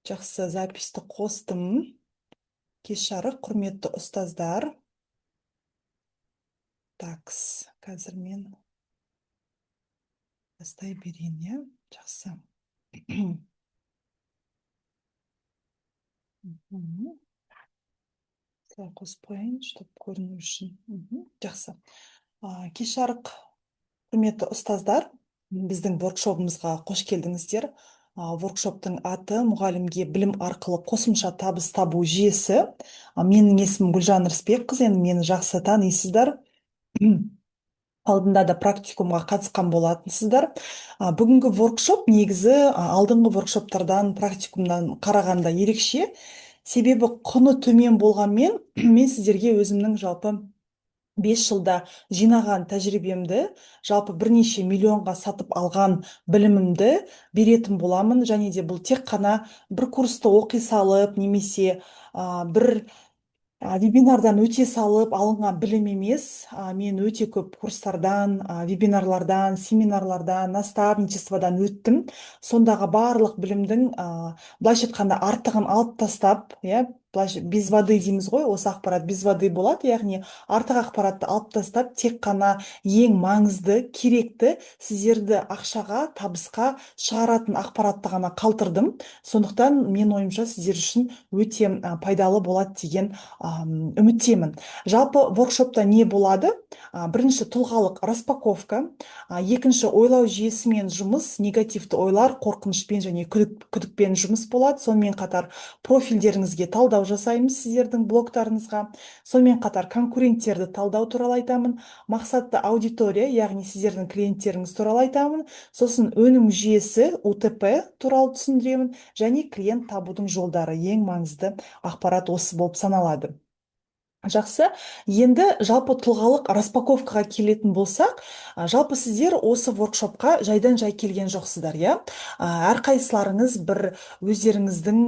Жақсы, записьті қостым. Кеш жарық, құрметті ұстаздар. Такс, қазір мен бастай берейін, иә? Жақсы. Мгм. Солай қосып қояйын, чтоб көріну үшін. Жақсы. Кеш жарық, құрметті ұстаздар, біздің воркшопымызға қош келдіңіздер. Воркшоптың аты мұғалімге білім арқылы қосымша табыс табу жүйесі. Менің есімім Гүлжан Рысбекқызы, енді мені жақсы танисыздар. Алдында да практикумға қатысқан болатынсыздар. Бүгінгі воркшоп негізі алдыңғы воркшоптардан, практикумдан қарағанда ерекше. Себебі құны төмен болғанмен, мен сіздерге өзімнің жалпы 5 жылда жинаған тәжірибемді, жалпы бірнеше миллионға сатып алған білімімді беретін боламын. Және де бұл тек қана бір курсты оқи салып, немесе бір вебинардан өте салып алынған білім емес. Мен өте көп курстардан, вебинарлардан, семинарлардан, наставничестводан өттім. Сондағы барлық білімдің былайша айтқанда артығын алып тастап, иә, без воды дейміз ғой, осы ақпарат без воды болады, яғни артық ақпаратты алып тастап, тек қана ең маңызды, керекті, сіздерді ақшаға, табысқа шығаратын ақпаратты ғана қалтырдым. Сондықтан мен ойымша сіздер үшін өте пайдалы болады деген үміттемін. Жалпы воркшопта не болады? Бірінші тұлғалық распаковка, екінші ойлау жүйесімен жұмыс, негативті ойлар, қорқынышпен және күдікпен жұмыс болады. Сонымен қатар профильдеріңізге талдау жасаймыз сіздердің блогтарыңызға. Сонымен қатар конкуренттерді талдау туралы айтамын. Мақсатты аудитория, яғни сіздердің клиенттеріңіз туралы айтамын. Сосын өнім жүйесі, УТП туралы түсіндіремін. Және клиент табудың жолдары, ең маңызды ақпарат осы болып саналады. Жақсы. Енді жалпы тұлғалық распаковкаға келетін болсақ, жалпы сіздер осы воркшопқа жайдан жай келген жоқсыздар, иә? Әрқайсыларыңыз бір өздеріңіздің,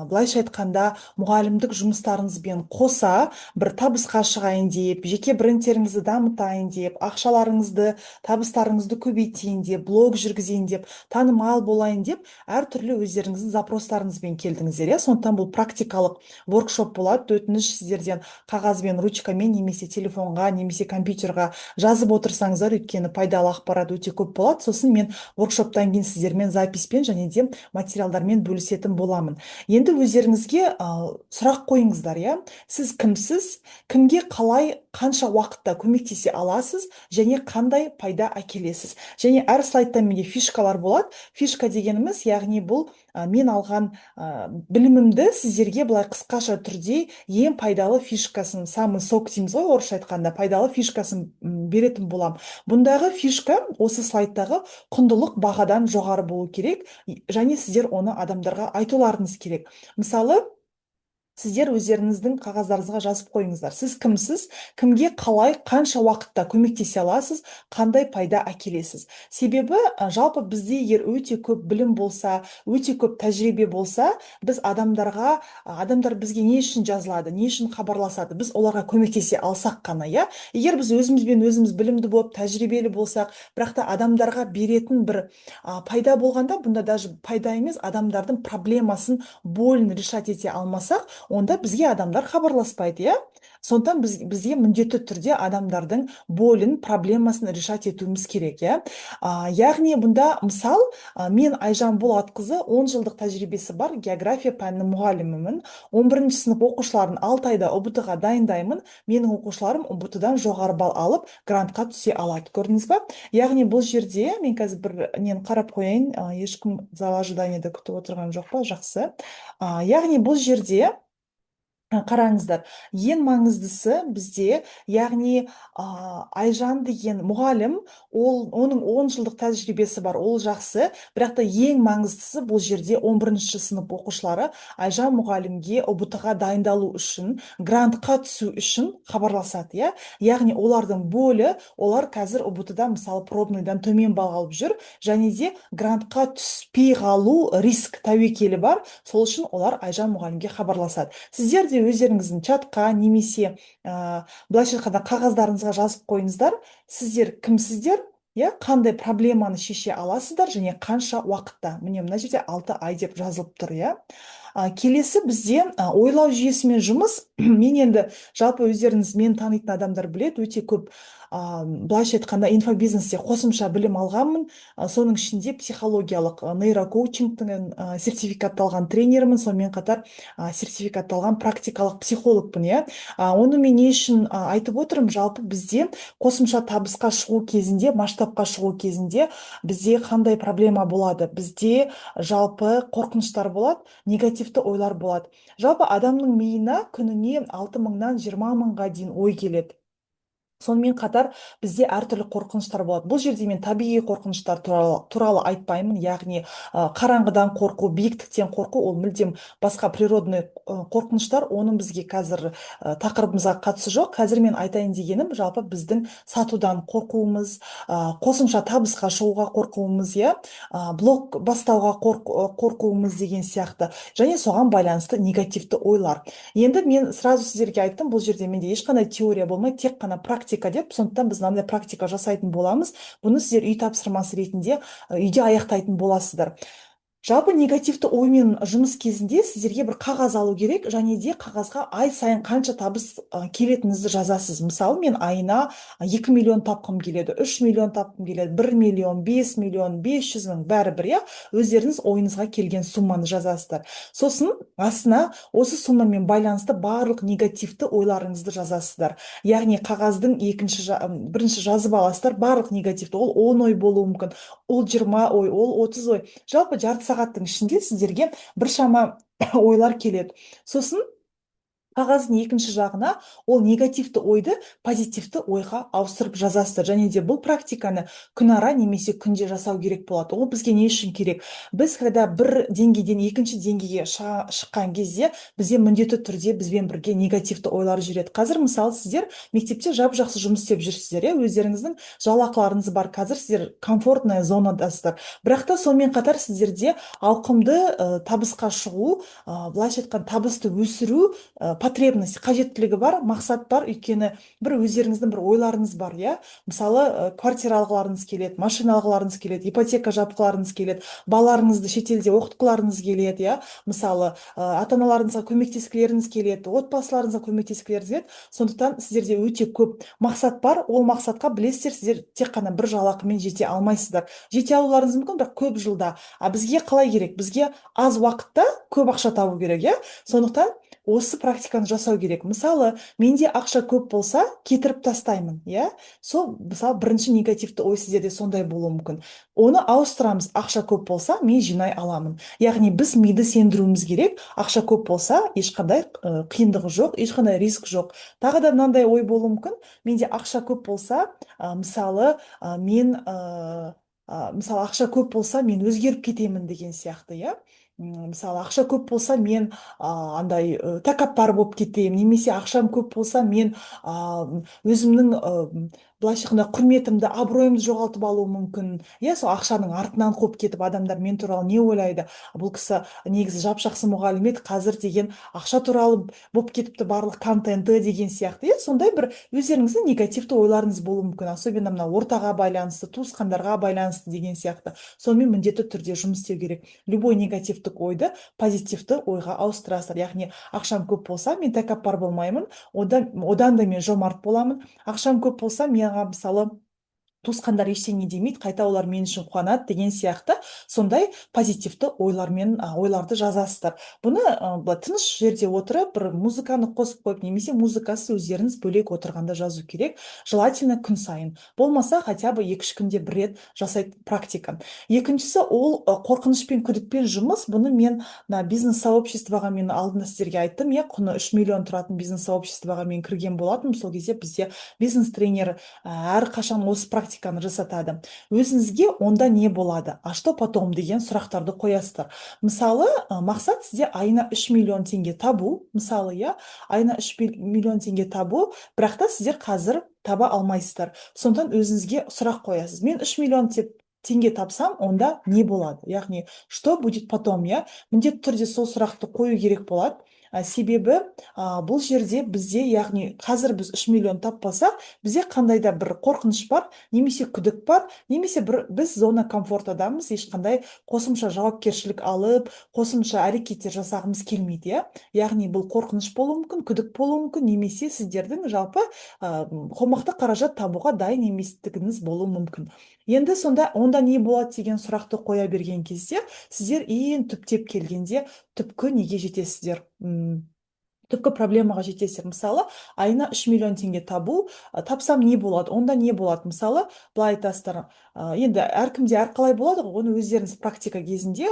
былайша айтқанда, мұғалімдік жұмыстарыңызбен қоса бір табысқа шығайын деп, жеке брендтеріңізді дамытайын деп, ақшаларыңызды, табыстарыңызды көбейтейін деп, блог жүргізейін деп, танымал болайын деп, әртүрлі өздеріңіздің запростарыңызбен келдіңіздер, иә? Сондықтан бұл практикалық воркшоп болады. Өтініш сіздерден қағазбен, ручкамен, немесе телефонға, немесе компьютерға жазып отырсаңыздар, өйткені пайдалы ақпарат өте көп болады. Сосын мен воркшоптан кейін сіздермен записпен және де материалдармен бөлісетін боламын. Енді өздеріңізге сұрақ қойыңыздар, иә? Сіз кімсіз, кімге қалай, қанша уақытта көмектесе аласыз, және қандай пайда әкелесіз. Және әр слайдта менде фишкалар болады. Фишка дегеніміз, яғни бұл мен алған білімімді сіздерге былай қысқаша түрде ең пайдалы фишкасын, самый сок дейміз ғой, орысша айтқанда, пайдалы фишкасын беретін болам. Бұндағы фишка осы слайдтағы құндылық бағадан жоғары болу керек, және сіздер оны адамдарға айтуларыңыз керек. Мысалы, сіздер өздеріңіздің қағаздарыңызға жазып қойыңыздар. Сіз кімсіз, кімге қалай, қанша уақытта көмектесе аласыз, қандай пайда әкелесіз. Себебі жалпы бізде егер өте көп білім болса, өте көп тәжірибе болса, біз адамдар бізге не үшін жазылады, не үшін хабарласады, біз оларға көмектесе алсақ қана, иә? Егер біз өзімізбен өзіміз білімді болып, тәжірибелі болсақ, бірақ та адамдарға беретін бір пайда болғанда, бұнда даже пайда емес, адамдардың проблемасын, болін решать ете алмасақ, онда бізге адамдар хабарласпайды, иә? Сондықтан бізге міндетті түрде адамдардың болін, проблемасын решать етуіміз керек, иә? Яғни бұнда мысал, мен Айжан Болатқызы 10 жылдық тәжірибесі бар география пәнінің мұғалімімін. 11 сынып оқушыларын 6 айда ұбт-ға дайындаймын. Менің оқушыларым ұбт-дан жоғары балл алып, грантқа түсе алады. Көрдіңіз ба? Яғни бұл жерде мен қазір бір нені қарап қояйын, ешкім зал ожиданиеда күтіп отырған жоқ па? Жақсы. Яғни бұл жерде қараңыздар, ең маңыздысы бізде, яғни Айжан деген мұғалім, оның 10 жылдық тәжірибесі бар, ол жақсы, бірақ та ең маңыздысы бұл жерде 11 сынып оқушылары Айжан мұғалімге ұбт-ға дайындалу үшін, грантқа түсу үшін хабарласады, иә? Яғни олардың болі, олар қазір ұбт-да мысалы пробныйдан төмен балл алып жүр, және де грантқа түспей қалу риск, тәуекелі бар. Сол үшін олар Айжан мұғалімге хабарласады. Сіздер де өздеріңіздің чатқа немесе былайша айтқанда қағаздарыңызға жазып қойыңыздар. Сіздер кімсіздер? иә, қандай проблеманы шеше аласыздар және қанша уақытта. Міне мына жерде 6 ай деп жазылып тұр, иә. Келесі бізде ойлау жүйесімен жұмыс. Мен енді жалпы өздеріңіз мені танитын адамдар біледі, өте көп былайша айтқанда инфобизнесте қосымша білім алғанмын. Соның ішінде психологиялық нейрокоучингтің сертификатталған тренерімін, сонымен қатар сертификатталған практикалық психологпын, иә. Оны мен не үшін айтып отырмын? Жалпы бізде қосымша табысқа шығу кезінде, масштабқа шығу кезінде бізде қандай проблема болады? Бізде жалпы қорқыныштар болады, негативті ойлар болады. Жалпы адамның миына күніне 6 мыңнан 20 мыңға дейін ой келеді. Сонымен қатар бізде әртүрлі қорқыныштар болады. Бұл жерде мен табиғи қорқыныштар туралы айтпаймын, яғни қараңғыдан қорқу, биіктіктен қорқу, ол мүлдем басқа природный қорқыныштар, оның бізге қазір тақырыбымызға қатысы жоқ. Қазір мен айтайын дегенім, жалпы біздің сатудан қорқуымыз, қосымша табысқа шығуға қорқуымыз, иә, блог бастауға қорқуымыз деген сияқты, және соған байланысты негативті ойлар. Енді мен сразу сіздерге айттым, бұл жерде менде ешқандай теория болмайды, тек қана практика деп, сондықтан біз мынандай практика жасайтын боламыз. Бұны сіздер үй тапсырмасы ретінде үйде аяқтайтын боласыздар. Жалпы негативті оймен жұмыс кезінде сіздерге бір қағаз алу керек, және де қағазға ай сайын қанша табыс келетініңізді жазасыз. Мысалы, мен айына 2 миллион тапқым келеді, 3 миллион тапқым келеді, 1 миллион, 5 миллион, 500 мың, бәрібір, иә. Өздеріңіз ойыңызға келген сумманы жазасыздар. Сосын астына осы суммамен байланысты барлық негативті ойларыңызды жазасыздар. Яғни қағаздың бірінші жазып аласыздар барлық негативті. Ол 10 ой болуы мүмкін, ол 20 ой, ол 30 ой. Жалпы жарты сағаттың ішінде сіздерге біршама ойлар келеді. Сосын қағаздың екінші жағына ол негативті ойды позитивті ойға ауыстырып жазасыздар. Және де бұл практиканы күнара немесе күнде жасау керек болады. Ол бізге не үшін керек? Біз когда бір деңгейден екінші деңгейге шыққан кезде бізде міндетті түрде бізбен бірге негативті ойлар жүреді. Қазір мысалы сіздер мектепте жап-жақсы жұмыс істеп жүрсіздер, иә, өздеріңіздің жалақыларыңыз бар. Қазір сіздер комфортная зонадасыздар. Бірақ та сонымен қатар сіздерде ауқымды табысқа шығу, былайша айтқан табысты өсіру потребность, қажеттілігі бар, мақсат бар. Өйткені бір өздеріңіздің бір ойларыңыз бар, иә. Мысалы, квартира алғыларыңыз келеді, машина алғыларыңыз келеді, ипотека жапқыларыңыз келеді, балаларыңызды шетелде оқытқыларыңыз келеді, иә. Мысалы, ата-аналарыңызға көмектескілеріңіз келеді, отбасыларыңызға көмектескілеріңіз келеді. Сондықтан сіздерде өте көп мақсат бар. Ол мақсатқа білесіздер, сіздер тек қана бір жалақымен жете алмайсыздар. Жете алуларыңыз мүмкін, бірақ көп жылда. Бізге қалай керек? Бізге аз уақытта көп ақша табу керек, иә. Сондықтан осы практиканы жасау керек. Мысалы, менде ақша көп болса, кетіріп тастаймын, иә. Сол, мысалы, бірінші негативті ой сіздерде сондай болуы мүмкін. Оны ауыстырамыз. Ақша көп болса, мен жинай аламын. Яғни біз миды сендіруіміз керек. Ақша көп болса, ешқандай қиындығы жоқ, ешқандай риск жоқ. Тағы да мынандай ой болуы мүмкін. Менде ақша көп болса, мысалы, мысалы, ақша көп болса, мен өзгеріп кетемін деген сияқты, иә. Мысалы, ақша көп болса, мен андай тәкаппар болып кетемін, немесе ақшам көп болса, мен өзімнің былайша айтқанда құрметімді, абыройымды жоғалтып алуы мүмкін. Иә, сол ақшаның артынан қуып кетіп, адамдар мен туралы не ойлайды? Бұл кісі негізі жап-жақсы мұғалім еді, қазір деген ақша туралы болып кетіпті барлық контенті деген сияқты. Иә, сондай бір өздеріңіздің негативті ойларыңыз болуы мүмкін. Особенно мына ортаға байланысты, туысқандарға байланысты деген сияқты. Сонымен міндетті түрде жұмыс істеу керек. Любой негативті ойды позитивті ойға ауыстырасыздар. Яғни ақшам көп болса, мен тәкаппар болмаймын, одан да мен жомарт боламын. Ақшам көп болса, менға мысалы туысқандар ештеңе демейді, қайта олар мен үшін қуанады деген сияқты сондай позитивті ойларды жазасыздар. Бұны тыныш жерде отырып, бір музыканы қосып қойып, немесе музыкасы өздеріңіз бөлек отырғанда жазу керек. Желательно күн сайын. Болмаса, хотя бы 2-3 күнде бір рет жасайтын практика. Екіншісі, ол қорқыныш пен күдікпен жұмыс. Бұны мен бизнес-сообществоға мен алдында сіздерге айттым, иә, құны 3 миллион тұратын бизнес-сообществоға мен кірген болатынмын. Сол кезде бізде бизнес-тренер әрқашан осы практиканы жасатады. Өзіңізге онда не болады? А что потом деген сұрақтарды қоясыздар. Мысалы, мақсат сізде айына 3 миллион теңге табу. Мысалы, иә, айына 3 миллион теңге табу, бірақ та сіздер қазір таба алмайсыздар. Сондықтан өзіңізге сұрақ қоясыз. Мен 3 миллион теңге тапсам, онда не болады? Яғни, что будет потом, иә? Міндетті түрде сол сұрақты қою керек болады. Себебі бұл жерде бізде, яғни қазір біз 3 миллион таппасақ, бізде қандай да бір қорқыныш бар, немесе күдік бар, немесе біз зона комфортадамыз, ешқандай қосымша жауапкершілік алып, қосымша әрекеттер жасағымыз келмейді, иә. Яғни бұл қорқыныш болуы мүмкін, күдік болуы мүмкін, немесе сіздердің жалпы қомақты қаражат табуға дайын еместігіңіз болуы мүмкін. Енді сонда онда не болады деген сұрақты қоя берген кезде, сіздер ең түптеп келгенде түпкі неге жетесіздер? Түпкі проблемаға жетесіздер. Мысалы, айына 3 миллион теңге тапсам не болады? Онда не болады? Мысалы, былай айтасыздар, енді әркімде әрқалай болады ғой, оны өздеріңіз практика кезінде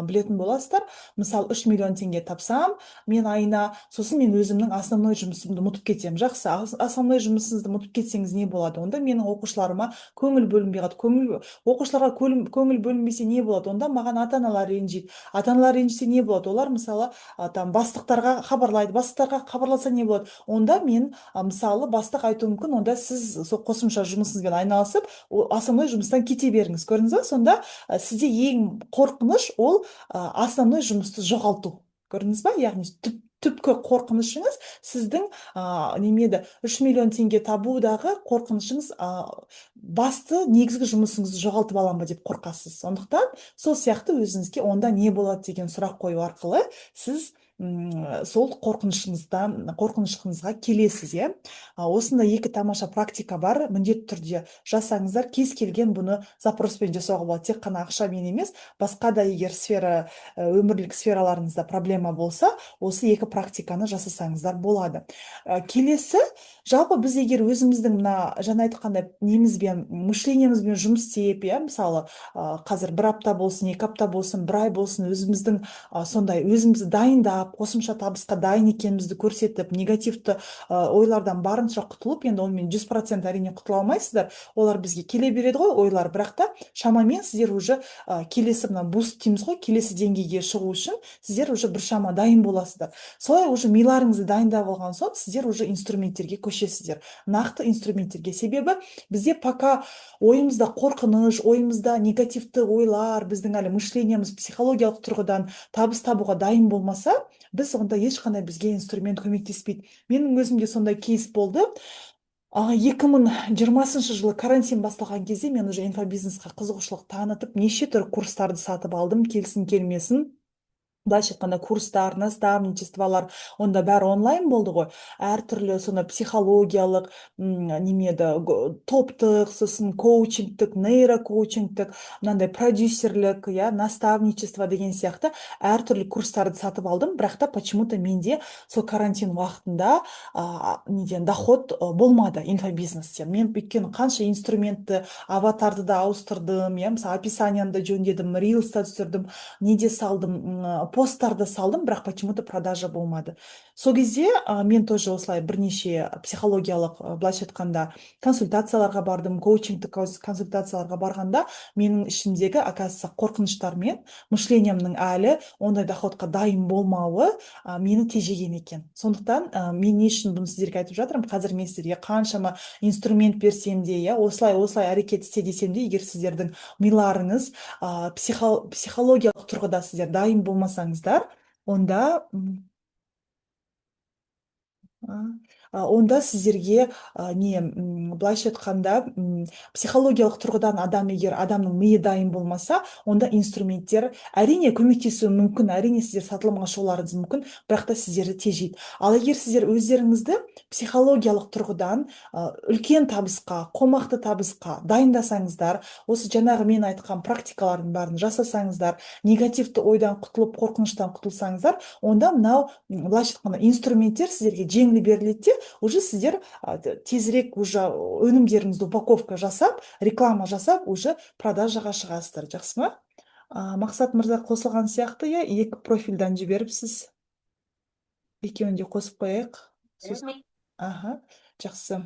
білетін боласыздар. Мысалы, 3 миллион теңге тапсам, мен айына, сосын мен өзімнің основной жұмысымды ұмытып кетемін. Жақсы, основной жұмысыңызды ұмытып кетсеңіз не болады? Онда менің оқушыларыма көңіл бөлінбей қалады. Оқушыларға көңіл бөлінбесе не болады? Онда маған ата-аналар ренжиді. Ата-аналар ренжісе не болады? Олар мысалы там бастықтарға хабарлайды, бастықтарға хабарласа не болады? Онда мен мысалы бастық айтуы мүмкін, онда сіз сол қосымша жұмысыңызбен айналысып, основной жұмыстан кете беріңіз. Көрдіңіз ба? Сонда сізде ең қорқыныш ол основной жұмысты жоғалту. Көрдіңіз ба? Яғни түпкі қорқынышыңыз сіздің немеді 3 миллион теңге табудағы қорқынышыңыз басты негізгі жұмысыңызды жоғалтып алам ба деп қорқасыз. Сондықтан сол сияқты өзіңізге онда не болады деген сұрақ қою арқылы сіз сол қорқынышыңызға келесіз, иә. Осында екі тамаша практика бар, міндетті түрде жасаңыздар. Кез келген бұны запроспен жасауға болады, тек қана ақшамен емес, басқа да егер өмірлік сфераларыңызда проблема болса, осы екі практиканы жасасаңыздар болады. Келесі, жалпы біз егер өзіміздің мына жаңа айтқандай немізбен, мышлениемізбен жұмыс істеп, иә, мысалы қазір 1 апта болсын, 2 апта болсын, 1 ай болсын, өзіміздің сондай өзімізді дайындап, қосымша табысқа дайын екенімізді көрсетіп, негативті ойлардан барынша құтылып, енді онымен 100% әрине құтыла алмайсыздар, олар бізге келе береді ғой, ойлар, бірақ та шамамен сіздер уже келесі мына буст дейміз ғой, келесі деңгейге шығу үшін сіздер уже біршама дайын боласыздар. Солай уже миларыңызды дайындап алған соң, сіздер уже инструменттерге көшесіздер, нақты инструменттерге. Себебі бізде пока ойымызда қорқыныш, ойымызда негативті ойлар, біздің әлі мышлениеміз психологиялық тұрғыдан табыс табуға дайын болмаса, біз онда ешқандай бізге инструмент көмектеспейді. Менің өзімде сондай кейс болды. 2020 жылы карантин басталған кезде мен уже инфобизнесқа қызығушылық танытып, неше түрлі курстарды сатып алдым, келсін келмесін. Былайша айтқанда курстар, наставничестволар, онда бәрі онлайн болды ғой. Әртүрлі сонда психологиялық, топтық, сосын коучингтік, нейрокоучингтік, мынандай продюсерлік, иә, наставничество деген сияқты әртүрлі курстарды сатып алдым, бірақ та почему-то менде сол карантин уақытында доход болмады инфобизнесте. Мен өйткені қанша инструментті, аватарды да ауыстырдым, иә, мысалы описаниямды жөндедім, рилс та түсірдім, неде салдым, посттарды салдым, бірақ почему-то продажа болмады. Сол кезде мен тоже осылай бірнеше психологиялық, былайша айтқанда, консультацияларға бардым, коучингтік консультацияларға барғанда, менің ішімдегі, оказывается, қорқыныштармен мышлениемнің әлі ондай доходқа дайын болмауы мені тежеген екен. Сондықтан мен не үшін бұны сіздерге айтып жатырмын? Қазір мен сіздерге қаншама инструмент берсем де, иә, осылай әрекет істе десем де, егер сіздердің миларыңыз психологиялық тұрғыда сіздер дайын болмасаңыздар, онда онда сіздерге былайша айтқанда, психологиялық тұрғыдан егер адамның миы дайын болмаса, онда инструменттер әрине көмектесуі мүмкін, әрине сіздер сатылымға шығуларыңыз мүмкін, бірақ та сіздерді тежейді. Ал егер сіздер өздеріңізді психологиялық тұрғыдан үлкен табысқа, қомақты табысқа дайындасаңыздар, осы жаңағы мен айтқан практикалардың барын жасасаңыздар, негативті ойдан құтылып, қорқыныштан құтылсаңыздар, онда мынау былайша айтқанда инструменттер сіздерге жеңіл беріледі де, уже сіздер тезірек уже өнімдеріңізді упаковка жасап, реклама жасап, уже продажаға шығасыздар. Жақсы ма? Мақсат мырза қосылған сияқты, иә, екі профильдан жіберіпсіз. Екеуін де қосып қояйық. Аха, жақсы.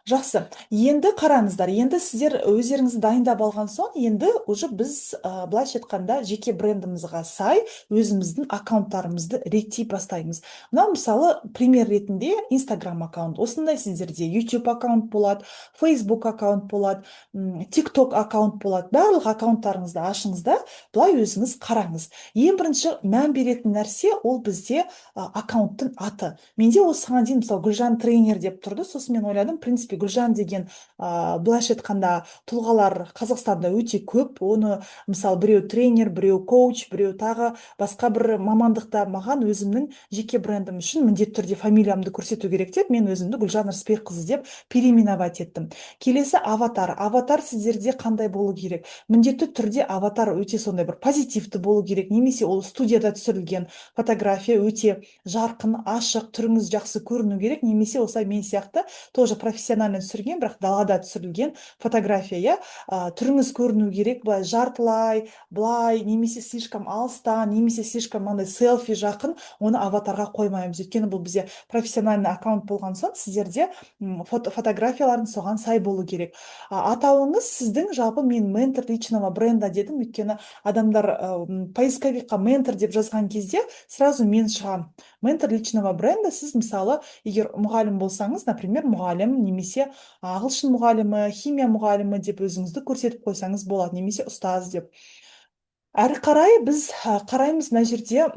Жақсы. Енді қараңыздар. Енді сіздер өздеріңізді дайындап алған соң, енді уже біз былайша айтқанда жеке брендімізге сай өзіміздің аккаунттарымызды реттей бастаймыз. Мына мысалы пример ретінде Instagram аккаунт. Осындай сіздерде YouTube аккаунт болады, Facebook аккаунт болады, TikTok аккаунт болады. Барлық аккаунттарыңызды ашыңыз да, былай өзіңіз қараңыз. Ең бірінші мән беретін нәрсе ол бізде аккаунттың аты. Менде осыған дейін мысалы Гүлжан тренер деп тұрды, сосын мен ойладым, в принципе Гүлжан деген былайша айтқанда тұлғалар Қазақстанда өте көп. Оны мысалы біреу тренер, біреу коуч, біреу тағы басқа бір мамандықта. Маған өзімнің жеке брендім үшін міндетті түрде фамилиямды көрсету керек деп мен өзімді Гүлжан Рысбекқызы деп переименовать еттім. Келесі аватар. Аватар сіздерде қандай болу керек? Міндетті түрде аватар өте сондай бір позитивті болу керек, немесе ол студияда түсірілген фотография өте жарқын, ашық, түріңіз жақсы көріну керек, немесе осылай мен сияқты тоже профессионально түсірген, бірақ далада түсірілген фотография, иә, түріңіз көріну керек, былай жартылай, былай, немесе слишком алыстан, немесе слишком мынандай селфи жақын, оны аватарға қоймаймыз. Өйткені бұл бізде профессиональный аккаунт болған соң, сіздерде фотографияларың соған сай болу керек. Атауыңыз сіздің, жалпы мен ментор личного бренда дедім, өйткені адамдар поисковикқа ментор деп жазған кезде сразу мен шығамын. Ментор личного бренда сіз мысалы, егер мұғалім болсаңыз, например, мұғалім, немесе ағылшын мұғалімі, химия мұғалімі деп өзіңізді көрсетіп қойсаңыз болады, немесе ұстаз деп. Әрі қарай біз қараймыз, мына жерде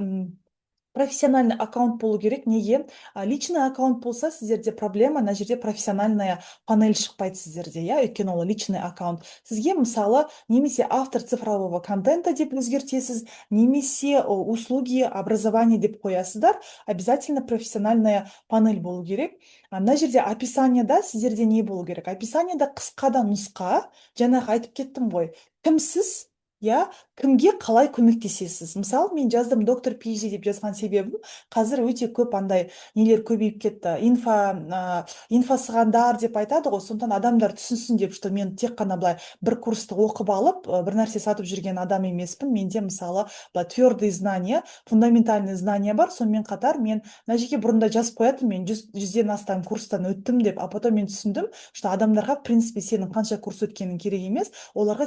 профессиональный аккаунт болу керек. Неге? Личный аккаунт болса, сіздерде проблема, мына жерде профессиональная панель шықпайды сіздерде, иә, өйткені ол личный аккаунт. Сізге мысалы немесе автор цифрового контента деп өзгертесіз, немесе услуги образования деп қоясыздар. Обязательно профессиональная панель болу керек. Мына жерде описаниеда сіздерде не болу керек? Описаниеда қысқа да нұсқа, жаңағы айтып кеттім ғой, кімсіз, иә, кімге қалай көмектесесіз. Мысалы, мен жаздым доктор PhD деп жазған себебім, қазір өте көп андай нелер көбейіп кетті. Инфосығандар деп айтады ғой, сондықтан адамдар түсінсін деп, что мен тек қана былай бір курсты оқып алып, бір нәрсе сатып жүрген адам емеспін. Менде мысалы твердые знания, фундаментальный знания бар. Сонымен қатар мен мына жеке бұрында жазып қоятын, мен 100-ден астам курстан өттім деп, а потом мен түсіндім, что адамдарға в принципе сенің қанша курс өткенің керек емес,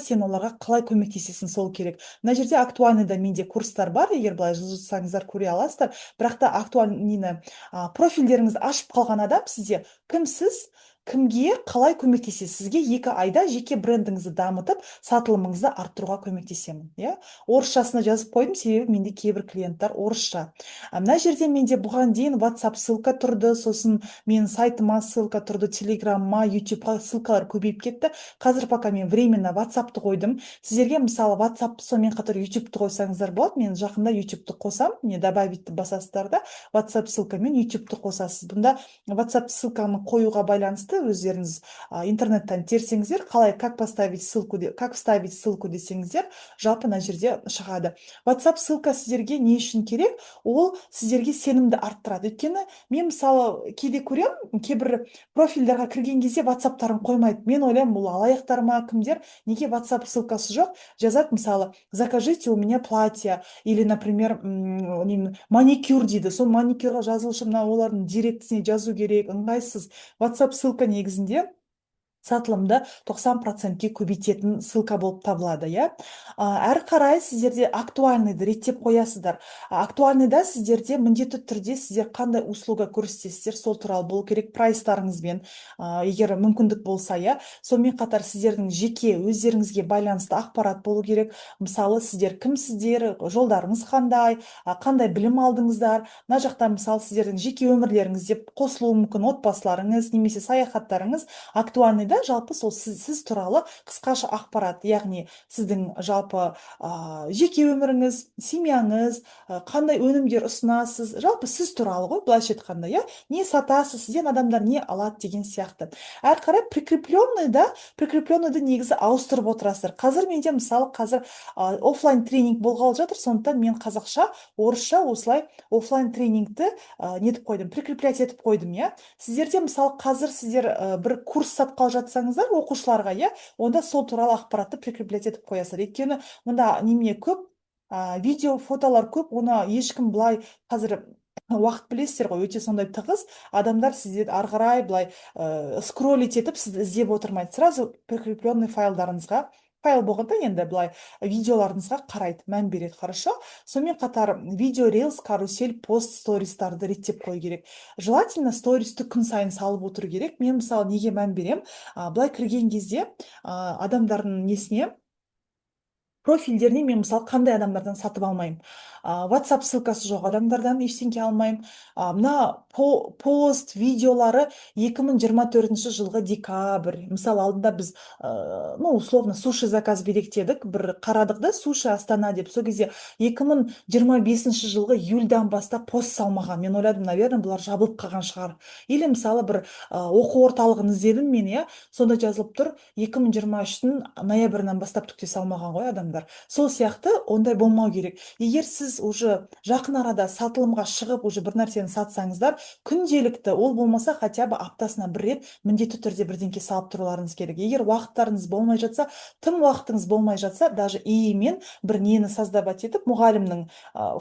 сен оларға қалай көмектесесің, сол керек. Мына жерде актуальныйда менде курстар бар, егер былай жазсаңыздар көре аласыздар, бірақ та актуальныйны профильдеріңізді ашып қалған адам сізде кімсіз, кімге қалай көмектесесіз. Сізге 2 айда жеке брендіңізді дамытып, сатылымыңызды арттыруға көмектесемін, иә. Орысшасына жазып қойдым, себебі менде кейбір клиенттер орысша. Мына жерде менде бұған дейін WhatsApp ссылка тұрды, сосын мен сайтыма ссылка тұрды, Телеграмма, YouTubeға ссылкалар көбейіп кетті. Қазір пока мен временно WhatsAppты қойдым. Сіздерге мысалы WhatsApp сонымен қатар YouTubeты қойсаңыздар болады. Мен жақында YouTubeты қосам, не добавитті басасыздар да, WhatsApp ссылкамен YouTubeты қосасыз. Бұнда WhatsApp ссылканы қоюға байланысты өздеріңіз интернеттен терсеңіздер, қалай как вставить ссылку десеңіздер, жалпы мына жерде шығады. WhatsApp ссылка сіздерге не үшін керек? Ол сіздерге сенімді арттырады. Өйткені мен мысалы кейде көрем, кейбір профильдерға кірген кезде WhatsApp-тарын қоймайды. Мен ойлаймын, бұл алаяқтар ма, кімдер? Неге WhatsApp ссылкасы жоқ? Жазады мысалы, закажите у меня платье, или, например, маникюр дейді. Сол маникюрға жазылушы мына олардың директісіне жазу керек, ыңғайсыз. WhatsApp ссылка негізінде сатылымды 90%-ке көбейтетін ссылка болып табылады, иә. Әрі қарай сіздерде актуальныйды реттеп қоясыздар. Актуальныйда сіздерде міндетті түрде сіздер қандай услуга көрсетесіздер, сол туралы болу керек, прайстарыңызбен, егер мүмкіндік болса, иә. Сонымен қатар сіздердің жеке өздеріңізге байланысты ақпарат болу керек. Мысалы, сіздер кімсіздер, жолдарыңыз қандай білім алдыңыздар. Мына жақта мысалы сіздердің жеке өмірлеріңіз деп қосылуы мүмкін, отбасыларыңыз немесе саяхаттарыңыз. Актуальныйда жалпы сол сіз туралы қысқаша ақпарат, яғни сіздің жалпы жеке өміріңіз, семьяңыз, қандай өнімдер ұсынасыз, жалпы сіз туралы ғой, былайша айтқанда, иә, не сатасыз, сізден адамдар не алады деген сияқты. Әрі қарай прикрепленныйды негізі ауыстырып отырасыздар. Қазір менде мысалы офлайн тренинг болғалы жатыр, сондықтан мен қазақша, орысша осылай офлайн тренингті нетіп қойдым, прикреплять етіп қойдым, иә. Сіздерде мысалы қазір сіздер бір курс сатқалы жатсаңыздар оқушыларға, иә, онда сол туралы ақпаратты прикреплять етіп қоясыздар. Өйткені мұнда неме көп, видео, фотолар көп, оны ешкім былай қазір уақыт білесіздер ғой, өте сондай тығыз. Адамдар сізден ары қарай былай скроллить етіп сізді іздеп отырмайды, сразу прикрепленный файлдарыңызға, файл болғанда енді былай видеоларыңызға қарайды, мән береді. Хорошо. Сонымен қатар видео, рилс, карусель, пост, стористарды реттеп қою керек. Желательно стористі күн сайын салып отыру керек. Мен мысалы неге мән берем, былай кірген кезде адамдардың несіне, профильдеріне мен мысалы қандай адамдардан сатып алмаймын. WhatsApp ссылкасы жоқ адамдардан ештеңке алмаймын. Мына пост видеолары 2024 жылғы декабрь. Мысалы алдында біз ну условно суши заказ берейік дедік, бір қарадық да, суши Астана деп. Сол кезде 2025 жылғы июльдан бастап пост салмаған. Мен ойладым, наверное, бұлар жабылып қалған шығар. Или мысалы бір оқу орталығын іздедім мен, иә, сонда жазылып тұр 2023-тің ноябрынан бастап түкте салмаған ғой адамдар. Сол сияқты ондай болмау керек. Егер сіз уже жақын арада сатылымға шығып уже бір нәрсені сатсаңыздар, күнделікті, ол болмаса хотя бы аптасына бір рет міндетті түрде бірдеңке салып тұруларыңыз керек. Егер уақыттарыңыз болмай жатса, тым уақытыңыз болмай жатса, даже иімен бір нені создавать етіп, мұғалімнің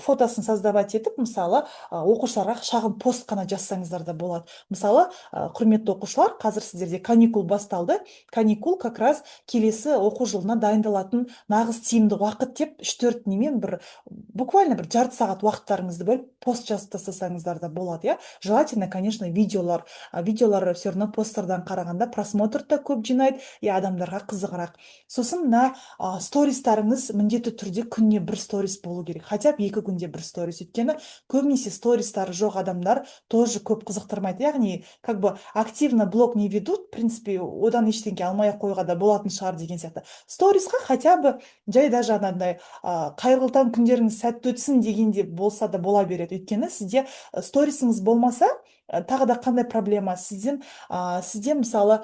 фотосын создавать етіп, мысалы оқушыларға шағын пост қана жазсаңыздар да болады. Мысалы құрметті оқушылар, қазір сіздерде каникул басталды. Каникул как раз келесі оқу жылына дайындалатын нағыз тиімді уақыт деп 3-4 немен бір буквально бір жарты сағат уақыттарыңызды бөліп пост жазып тастасаңыздар да болады, иә. Желательно, конечно, видеолар. Видеолар все равно посттардан қарағанда просмотр да көп жинайды, и адамдарға қызығырақ. Сосын мына стористарыңыз міндетті түрде күніне бір сторис болу керек. Хотя бы 2 күнде бір сторис. Өйткені көбінесе стористары жоқ адамдар тоже көп қызықтырмайды. Яғни, как бы активно блог не ведут, в принципе, одан ештеңке алмай ақ қоюға да болатын шығар деген сияқты. Сторисқа хотя бы жай даже анандай қайырлы таң, күндеріңіз сәтті өтсін дегенде болса да бола береді. Өйткені сізде сторисіңіз болмаса, тағы да қандай проблема сізде мысалы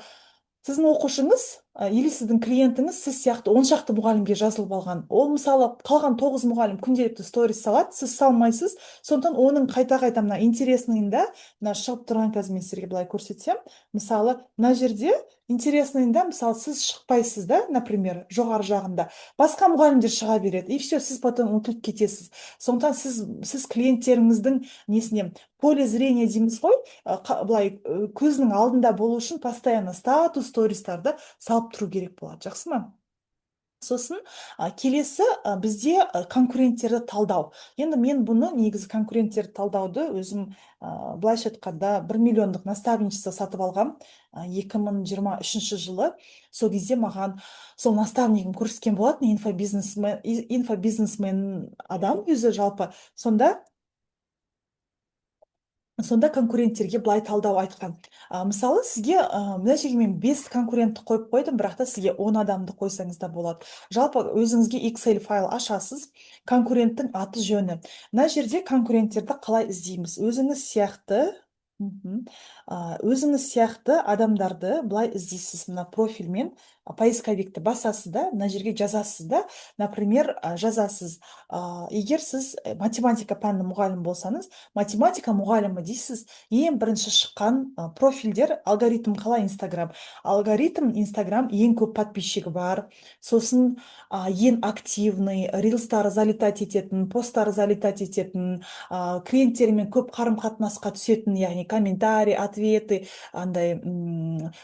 сіздің оқушыңыз или сіздің клиентіңіз сіз сияқты 10 шақты мұғалімге жазылып алған. Ол мысалы қалған 9 мұғалім күнделікті сторис салады, сіз салмайсыз. Сондықтан оның қайта-қайта мына интересныйында, мына шығып тұрған, қазір мен сіздерге былай көрсетсем, мысалы мына жерде интересныйында, мысалы сіз шықпайсыз да, например, жоғары жағында басқа мұғалімдер шыға береді, и все, сіз потом ұмытылып кетесіз. Сондықтан сіз клиенттеріңіздің несіне, поле зрения дейміз ғой, былай көзінің алдында болу үшін постоянно статус стористарды салып тұру керек болады. Жақсы ма? Сосын келесі бізде конкуренттерді талдау. Енді мен бұны негізі конкуренттерді талдауды өзім былайша айтқанда 1 миллиондық наставничество сатып алғам 2023 жылы. Сол кезде маған сол наставнигім көрсеткен болатын, инфобизнесмен адам өзі жалпы. Сонда конкуренттерге былай талдау айтқан. Мысалы сізге мына жерге мен 5 конкурентті қойып қойдым, бірақ та сізге 10 адамды қойсаңыз да болады. Жалпы өзіңізге Excel файл ашасыз, конкуренттің аты жөні. Мына жерде конкуренттерді қалай іздейміз? Өзіңіз сияқты адамдарды былай іздейсіз. Мына профильмен поисковикті басасыз да, мына жерге жазасыз да, например, жазасыз. Егер сіз математика пәні мұғалім болсаңыз, математика мұғалімі дейсіз. Ең бірінші шыққан профильдер, алгоритм қалай Инстаграм? Алгоритм Инстаграм ең көп подписчигі бар. Сосын ең активный, рилстары залетать ететін, посттары залетать ететін, клиенттерімен көп қарым-қатынасқа түсетін, яғни комментарий, ответы, андай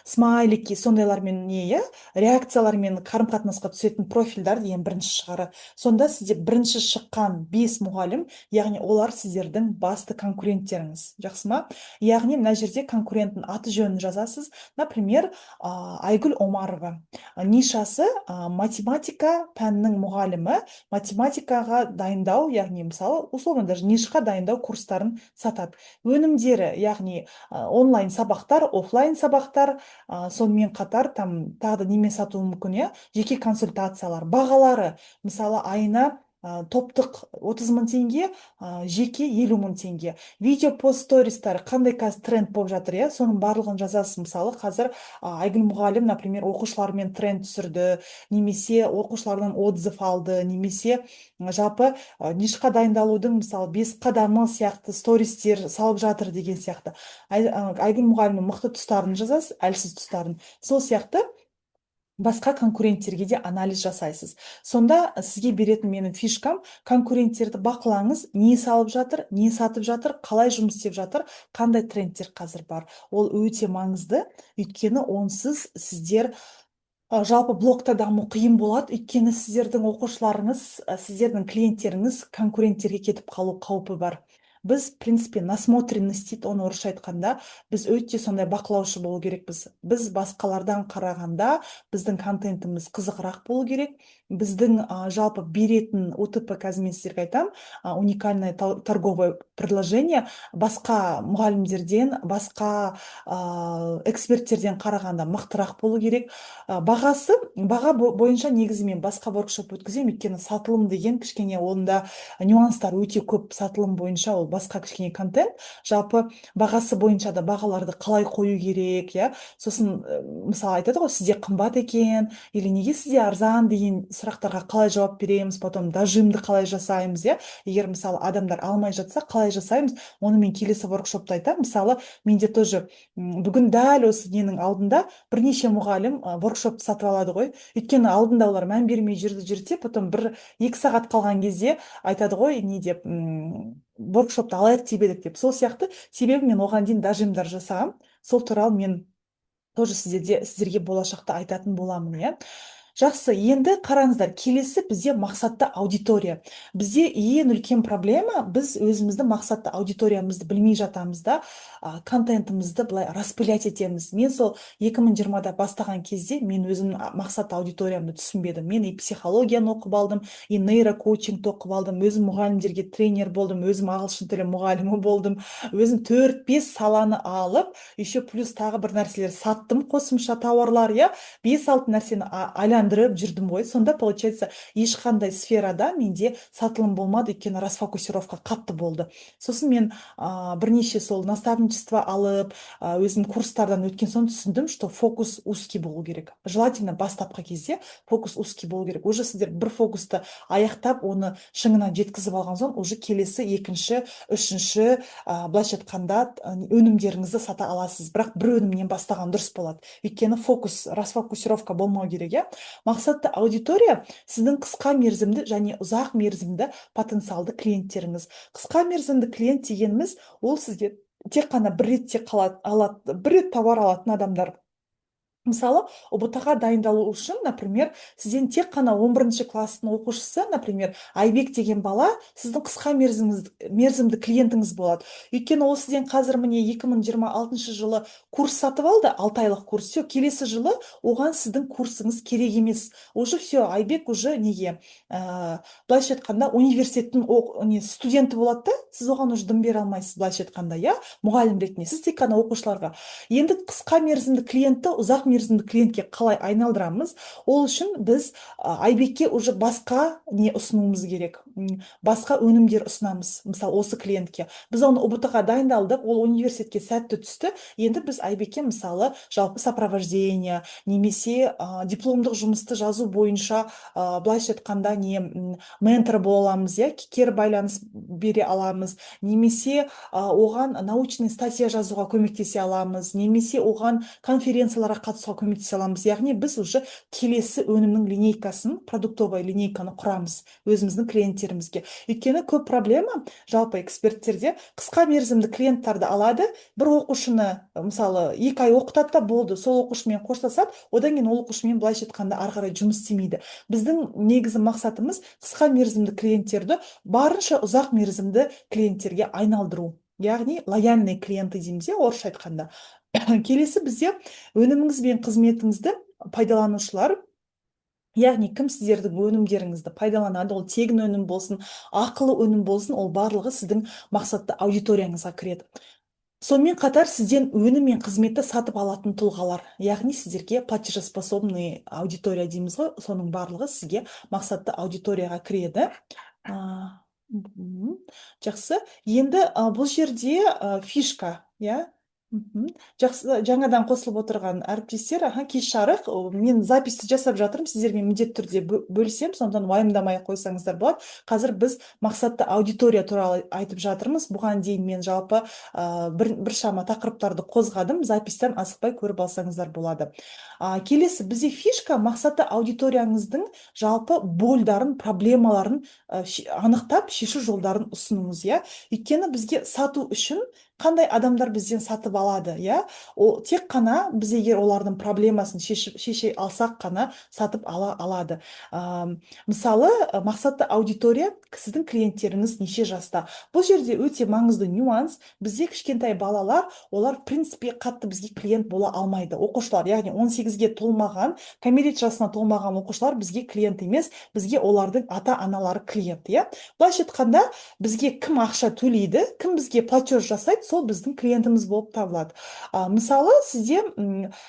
смайлики, сондайлармен реакциялармен қарым-қатынасқа түсетін профильдар ең бірінші шығары. Сонда сізде бірінші шыққан 5 мұғалім, яғни олар сіздердің басты конкуренттеріңіз. Жақсы ма? Яғни мына жерде конкуренттің аты жөнін жазасыз. Например, Айгүл Омарова. Нишасы математика пәнінің мұғалімі, математикаға дайындау, яғни мысалы условно даже нишқа дайындау курстарын сатады. Өнімдері, яғни онлайн сабақтар, офлайн сабақтар, сонымен қатар тағы да немен сатуы мүмкін, жеке консультациялар. Бағалары, мысалы айына топтық 30 мың теңге, жеке 50 мың теңге. Видео пост стористары қандай қазір тренд болып жатыр, соның барлығын жазасыз. Мысалы қазір Айгүл мұғалім, например, оқушылармен тренд түсірді, немесе оқушылардан отзыв алды, немесе жалпы нишқа дайындалудың мысалы 5 қадамы сияқты стористер салып жатыр деген сияқты. Айгүл мұғалімнің мықты тұстарын жазасыз, әлсіз тұстарын. Сол сияқты басқа конкуренттерге де анализ жасайсыз. Сонда сізге беретін менің фишкам, конкуренттерді бақылаңыз, не салып жатыр, не сатып жатыр, қалай жұмыс істеп жатыр, қандай трендтер қазір бар. Ол өте маңызды, өйткені онсыз сіздер жалпы блогта даму қиын болады, өйткені сіздердің оқушыларыңыз, сіздердің клиенттеріңіз конкуренттерге кетіп қалу қаупі бар. Біз, в принципе, насмотренность дейді, оны орысша айтқанда, біз өте сондай бақылаушы болу керекпіз. Біз басқалардан қарағанда біздің контентіміз қызығырақ болу керек. Біздің жалпы беретін УТП, қазір мен сіздерге айтамын, уникальное торговое предложение басқа мұғалімдерден, басқа эксперттерден қарағанда мықтырақ болу керек. Баға бойынша негізі мен басқа воркшоп өткіземін, өйткені сатылым деген кішкене онда нюанстар өте көп. Сатылым бойынша ол басқа кішкене контент. Жалпы бағасы бойынша да бағаларды қалай қою керек, иә. Сосын мысалы айтады ғой, сізде қымбат екен или неге сізде арзан деген сұрақтарға қалай жауап береміз, потом дожимды қалай жасаймыз, иә. Егер мысалы адамдар алмай жатса қалай жасаймыз, оны мен келесі воркшопта айтамын. Мысалы менде тоже бүгін дәл осы ненің алдында бірнеше мұғалім воркшопты сатып алады ғой. Өйткені алдында олар мән бермей жүрді, потом 1-2 сағат қалған кезде айтады ғой, не деп, воркшопты алайық деп едік деп. Сол сияқты, себебі мен оған дейін дажимдар жасағам. Сол туралы мен тоже сіздерге болашақта айтатын боламын, иә. Жақсы, енді қараңыздар, келесі бізде мақсатты аудитория. Бізде ең үлкен проблема, біз өзімізді мақсатты аудиториямызды білмей жатамыз да, контентімізді былай распылять етеміз. Мен сол 2020-да бастаған кезде мен өзімнің мақсатты аудиториямды түсінбедім. Мен и психологияны оқып алдым, и нейрокоучингті оқып алдым, өзім мұғалімдерге тренер болдым, өзім ағылшын тілі мұғалімі болдым, өзім 4-5 саланы алып, еще плюс тағы бір нәрселер саттым, қосымша тауарлар, иә. 5-6 нәрсені айландырып жүрдім ғой. Сонда получается ешқандай сферада менде сатылым болмады, өйткені расфокусировка қатты болды. Сосын мен бірнеше сол наставничество алып, өзім курстардан өткен соң түсіндім, что фокус узкий болу керек. Желательно бастапқы кезде фокус узкий болу керек. Уже сіздер бір фокусты аяқтап, оны шыңына жеткізіп алған соң, уже келесі, екінші, үшінші, былайша айтқанда өнімдеріңізді сата аласыз. Бірақ бір өнімнен бастаған дұрыс болады. Өйткені фокус, расфокусировка болмау керек, иә. Мақсатты аудитория сіздің қысқа мерзімді және ұзақ мерзімді потенциалды клиенттеріңіз. Қысқа мерзімді клиент дегеніміз, ол сізге тек қана бір ретте бір рет тауар алатын адамдар. Мысалы, ұбт-ға дайындалу үшін, например, сізден тек қана 11-ші класстың оқушысы, например, Айбек деген бала, сіздің қысқа мерзімді клиентіңіз болады. Өйткені ол сізден қазір міне 2026 жылы курс сатып алды, 6 айлық курс. Все, келесі жылы оған сіздің курсыңыз керек емес. Уже все, Айбек уже неге, былайша айтқанда, университеттің студенті болады да, сіз оған уже дым бере алмайсыз, былайша айтқанда, иә, мұғалім ретінде. Сіз тек қана оқушыларға. Енді қысқа мерзімді клиентті ұзақ мерзімді клиентке қалай айналдырамыз? Ол үшін біз Айбекке уже басқа не ұсынуымыз керек. Басқа өнімдер ұсынамыз, мысалы осы клиентке. Біз оны ұбт-ға дайындалдық, ол университетке сәтті түсті. Енді біз Айбекке мысалы жалпы сопровождение, немесе дипломдық жұмысты жазу бойынша, былайша айтқанда, ментор бола аламыз, иә, кері байланыс бере аламыз, немесе оған научный статья жазуға көмектесе аламыз, немесе оған конференцияларға қатысуға көмектесе аламыз. Яғни біз уже келесі өнімнің линейкасын, продуктовый линейканы құрамыз өзіміздің клиенттерімізге. Өйткені көп проблема жалпы эксперттерде, қысқа мерзімді клиенттарды алады, бір оқушыны мысалы 2 ай оқытады да болды, сол оқушымен қоштасады, одан кейін ол оқушымен былайша айтқанда ары қарай жұмыс істемейді. Біздің негізі мақсатымыз қысқа мерзімді клиенттерді барынша ұзақ мерзімді клиенттерге айналдыру. Яғни лояльный клиенты дейміз, орысша айтқанда. Келесі бізде өніміңіз бен қызметіңізді пайдаланушылар, яғни кім сіздердің өнімдеріңізді пайдаланады, ол тегін өнім болсын, ақылы өнім болсын, ол барлығы сіздің мақсатты аудиторияңызға кіреді. Сонымен қатар сізден өнім мен қызметті сатып алатын тұлғалар, яғни сіздерге платежеспособный аудитория дейміз ғой, соның барлығы сізге мақсатты аудиторияға кіреді. Жақсы. Енді бұл жерде фишка, иә, Мгм. Жақсы, жаңадан қосылып отырған әріптестер, кеш жарық, мен записьті жасап жатырмын, сіздермен міндетті түрде бөлісем, сондықтан уайымдамай ақ қойсаңыздар болады. Қазір біз мақсатты аудитория туралы айтып жатырмыз. Бұған дейін мен жалпы біршама тақырыптарды қозғадым, записьтен асықпай көріп алсаңыздар болады. Келесі бізде фишка мақсатты аудиторияңыздың жалпы больдарын, проблемаларын анықтап шешу жолдарын ұсыныңыз, иә. Өйткені бізге сату үшін қандай адамдар бізден сатып алады, иә, ол тек қана біз егер олардың проблемасын шеше алсақ қана сатып ала алады. Мысалы, мақсатты аудитория сіздің клиенттеріңіз неше жаста. Бұл жерде өте маңызды нюанс. Бізде кішкентай балалар, олар в принципе қатты бізге клиент бола алмайды. Оқушылар, яғни 18-ге толмаған, кәмелет жасына толмаған оқушылар бізге клиент емес, бізге олардың ата-аналары клиент, иә. Былайша айтқанда, бізге кім ақша төлейді, кім бізге платеж жасайды, сол біздің клиентіміз болып табылады. Мысалы, сізде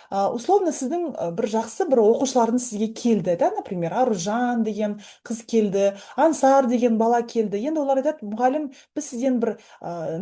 условно сіздің бір жақсы бір оқушыларыңыз сізге келді, да, например, Аружан деген қыз келді, Ансар деген бала келді. Енді олар айтады: мұғалім, біз сізден бір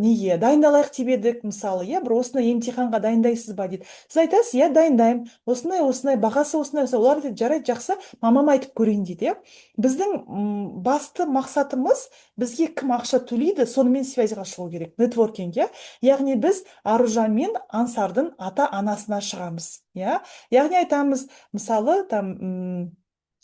неге дайындалайық деп едік, мысалы, иә, бір осындай емтиханға дайындайсыз ба дейді. Сіз айтасыз: иә, дайындаймын, осындай бағасы осындай. Олар айтады: жарайды, жақсы, мамама айтып көрейін дейді, иә. Біздің басты мақсатымыз, бізге кім ақша төлейді, сонымен связьға шығу керек, нетворкинг, иә. Яғни біз Аружан мен Ансардың ата анасына шығамыз, иә. Яғни айтамыз, мысалы, там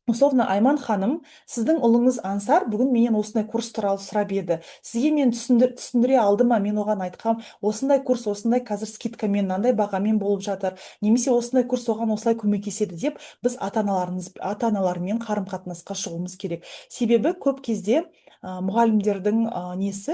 условно, Айман ханым, сіздің ұлыңыз Ансар бүгін менен осындай курс туралы сұрап еді. Сізге мен түсіндіре алды ма? Мен оған айтқам, осындай курс, осындай қазір скидкамен, мынандай бағамен болып жатыр. Немесе осындай курс оған осылай көмектеседі деп, біз ата-аналармен қарым-қатынасқа шығуымыз керек. Себебі көп кезде мұғалімдердің несі,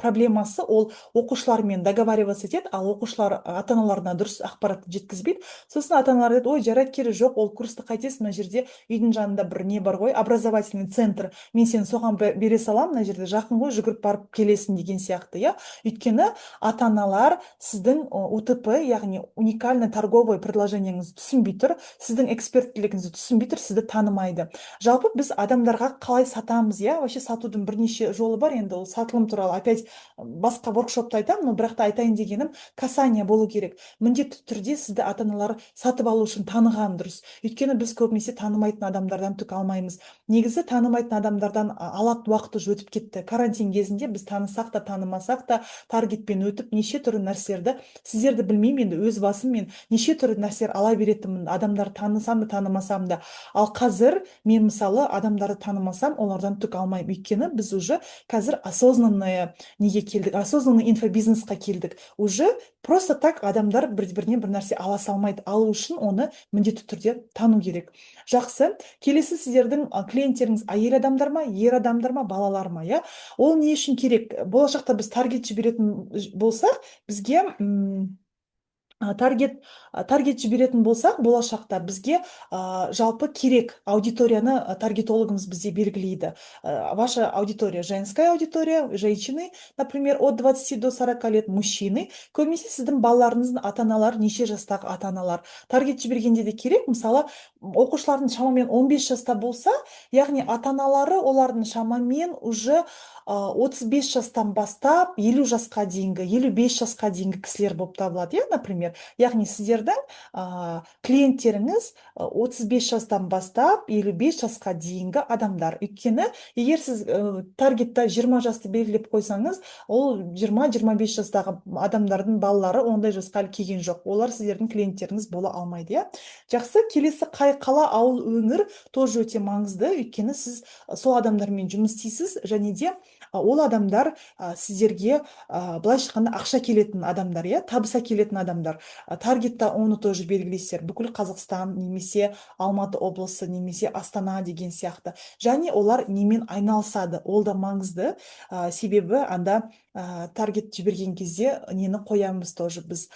проблемасы, ол оқушылармен договариваться етеді, ал оқушылар ата-аналарына дұрыс ақпаратты жеткізбейді. Сосын ата-аналар айтады: ой, жарайды, керегі жоқ, ол курсты қайтесің, мына жерде үйдің жанында бір не бар ғой, образовательный центр, мен сені соған бере саламын, мына жерде жақын ғой, жүгіріп барып келесің, деген сияқты, иә. Өйткені ата-аналар сіздің УТП, яғни уникальный торговый предложениеңізді түсінбей тұр, сіздің эксперттілігіңізді түсінбей тұр, сізді танымайды. Жалпы біз адамдарға қалай сатамыз, иә. Вообще сатудың бірнеше жолы бар. Енді ол сатылым туралы опять басқа воркшопта айтамын, но бірақ та айтайын дегенім, касание болу керек. Міндетті түрде сізді ата-аналар сатып алу үшін таныған дұрыс. Өйткені біз көбінесе танымайтын адамдардан түк алмаймыз. Негізі танымайтын адамдардан алатын уақыты өтіп кетті. Карантин кезінде біз танысақ та танымасақ та таргетпен өтіп неше түрлі нәрселерді, сіздерді білмеймін, енді өз басым мен неше түрлі нәрселер ала беретінмін, адамдар танысам да танымасам да. Ал қазір мен мысалы адамдарды танымасам, олардан түк алмаймын. Өйткені біз уже қазір осознанное неге келдік, осознанный инфобизнесқа келдік. Уже просто так адамдар бір-бірінен бір нәрсе ала салмайды. Алу үшін оны міндетті түрде тану керек. Жақсы. Келесі, сіздердің клиенттеріңіз әйел адамдар ма, ер адамдар ма, балалар ма, иә? Ол не үшін керек? Болашақта біз таргет жіберетін болсақ, бізге таргет жіберетін болсақ, болашақта бізге жалпы керек аудиторияны таргетологымыз бізде белгілейді. Ваша аудитория: женская аудитория, женщины, например, от 20 до 40 лет, мужчины. Көбінесе сіздің балаларыңыздың ата-аналары неше жастағы ата-аналар. Таргет жібергенде де керек, мысалы, оқушылардың шамамен 15 жаста болса, яғни ата-аналары олардың шамамен уже 35 жастан бастап 50 жасқа дейінгі, 55 жасқа дейінгі кісілер болып табылады, иә, например. Яғни сіздердің клиенттеріңіз 35 жастан бастап 55 жасқа дейінгі адамдар. Өйткені егер сіз таргетта 20 жасты белгілеп қойсаңыз, ол 20-25 жастағы адамдардың балалары ондай жасқа әлі келген жоқ. Олар сіздердің клиенттеріңіз бола алмайды, иә. Жақсы. Келесі, қай қала, ауыл, өңір тоже өте маңызды. Өйткені сіз сол адамдармен жұмыс істейсіз, және де ол адамдар сіздерге былайша айтқанда ақша келетін адамдар, иә, табыс әкелетін адамдар. Таргетта оны тоже белгілейсіздер: бүкіл Қазақстан, немесе Алматы облысы, немесе Астана деген сияқты. Және олар немен айналысады, ол да маңызды. Себебі анда таргет жіберген кезде нені қоямыз тоже біз,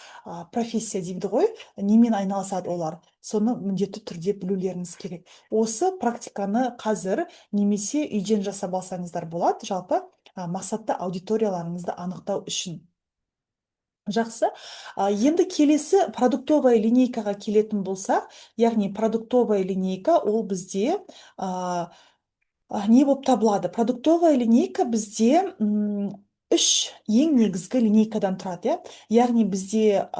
профессия дейді ғой, немен айналысады олар, соны міндетті түрде білулеріңіз керек. Осы практиканы қазір немесе үйден жасап алсаңыздар болады, жалпы мақсатты аудиторияларыңызды анықтау үшін. Жақсы. Енді келесі продуктовая линейкаға келетін болсақ, яғни продуктовая линейка ол бізде не болып табылады? Продуктовая линейка бізде үш ең негізгі линейкадан тұрады, яғни бізде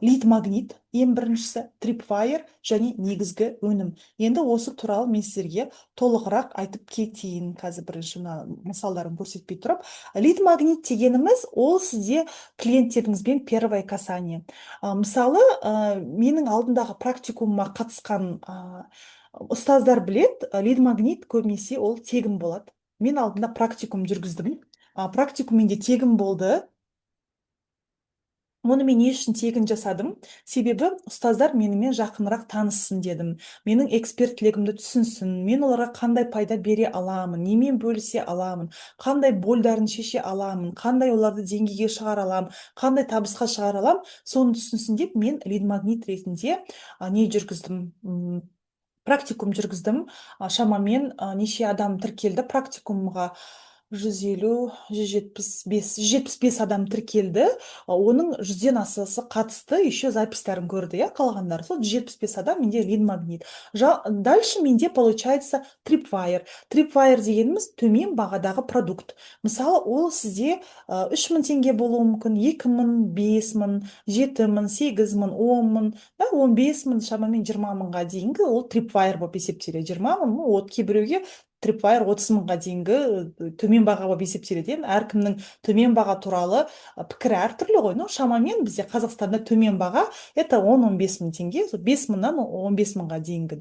лид магнит ең біріншісі, трипвайр және негізгі өнім. Енді осы туралы мен сіздерге толығырақ айтып кетейін, қазір бірінші мына мысалдарын көрсетпей тұрып. Лид магнит дегеніміз ол сізде клиенттеріңізбен первое касание. Мысалы, менің алдындағы практикумыма қатысқан ұстаздар білет, лид магнит көбінесе ол тегін болады. Мен алдында практикум жүргіздім. Практикум менде тегін болды. Оны мен не үшін тегін жасадым? Себебі ұстаздар менімен жақынырақ таныссын дедім. Менің экспертлігімді түсінсін. Мен оларға қандай пайда бере аламын, немен бөлісе аламын, қандай больдарын шеше аламын, қандай оларды деңгейге шығара аламын, қандай табысқа шығара аламын, соны түсінсін деп мен лид магнит ретінде не жүргіздім? Практикум жүргіздім. Шамамен неше адам тіркелді практикумға? 150, 175 адам тіркелді. Оның 100-ден асасы қатысты, еще записьтарын көрді, қалғандары. Сол 175 адам менде лид магнит. Дальше менде получается трипвайр. Трипвайр дегеніміз төмен бағадағы продукт. Мысалы, ол сізде 3.000 теңге болуы мүмкін, 2.000, 5.000, 7.000, 8.000, 10.000, 15.000, шамамен 20.000-ға дейінгі ол трипвайр болып есептеледі. 20.000, от кейбіреуге трипвайр 30.000-ға дейінгі төмен баға болып есептеледі. Әркімнің төмен баға туралы пікірі әртүрлі ғой. Шамамен бізде Қазақстанда төмен баға это 10-15 мың теңге, 5 мыңнан 15 мыңға дейінгі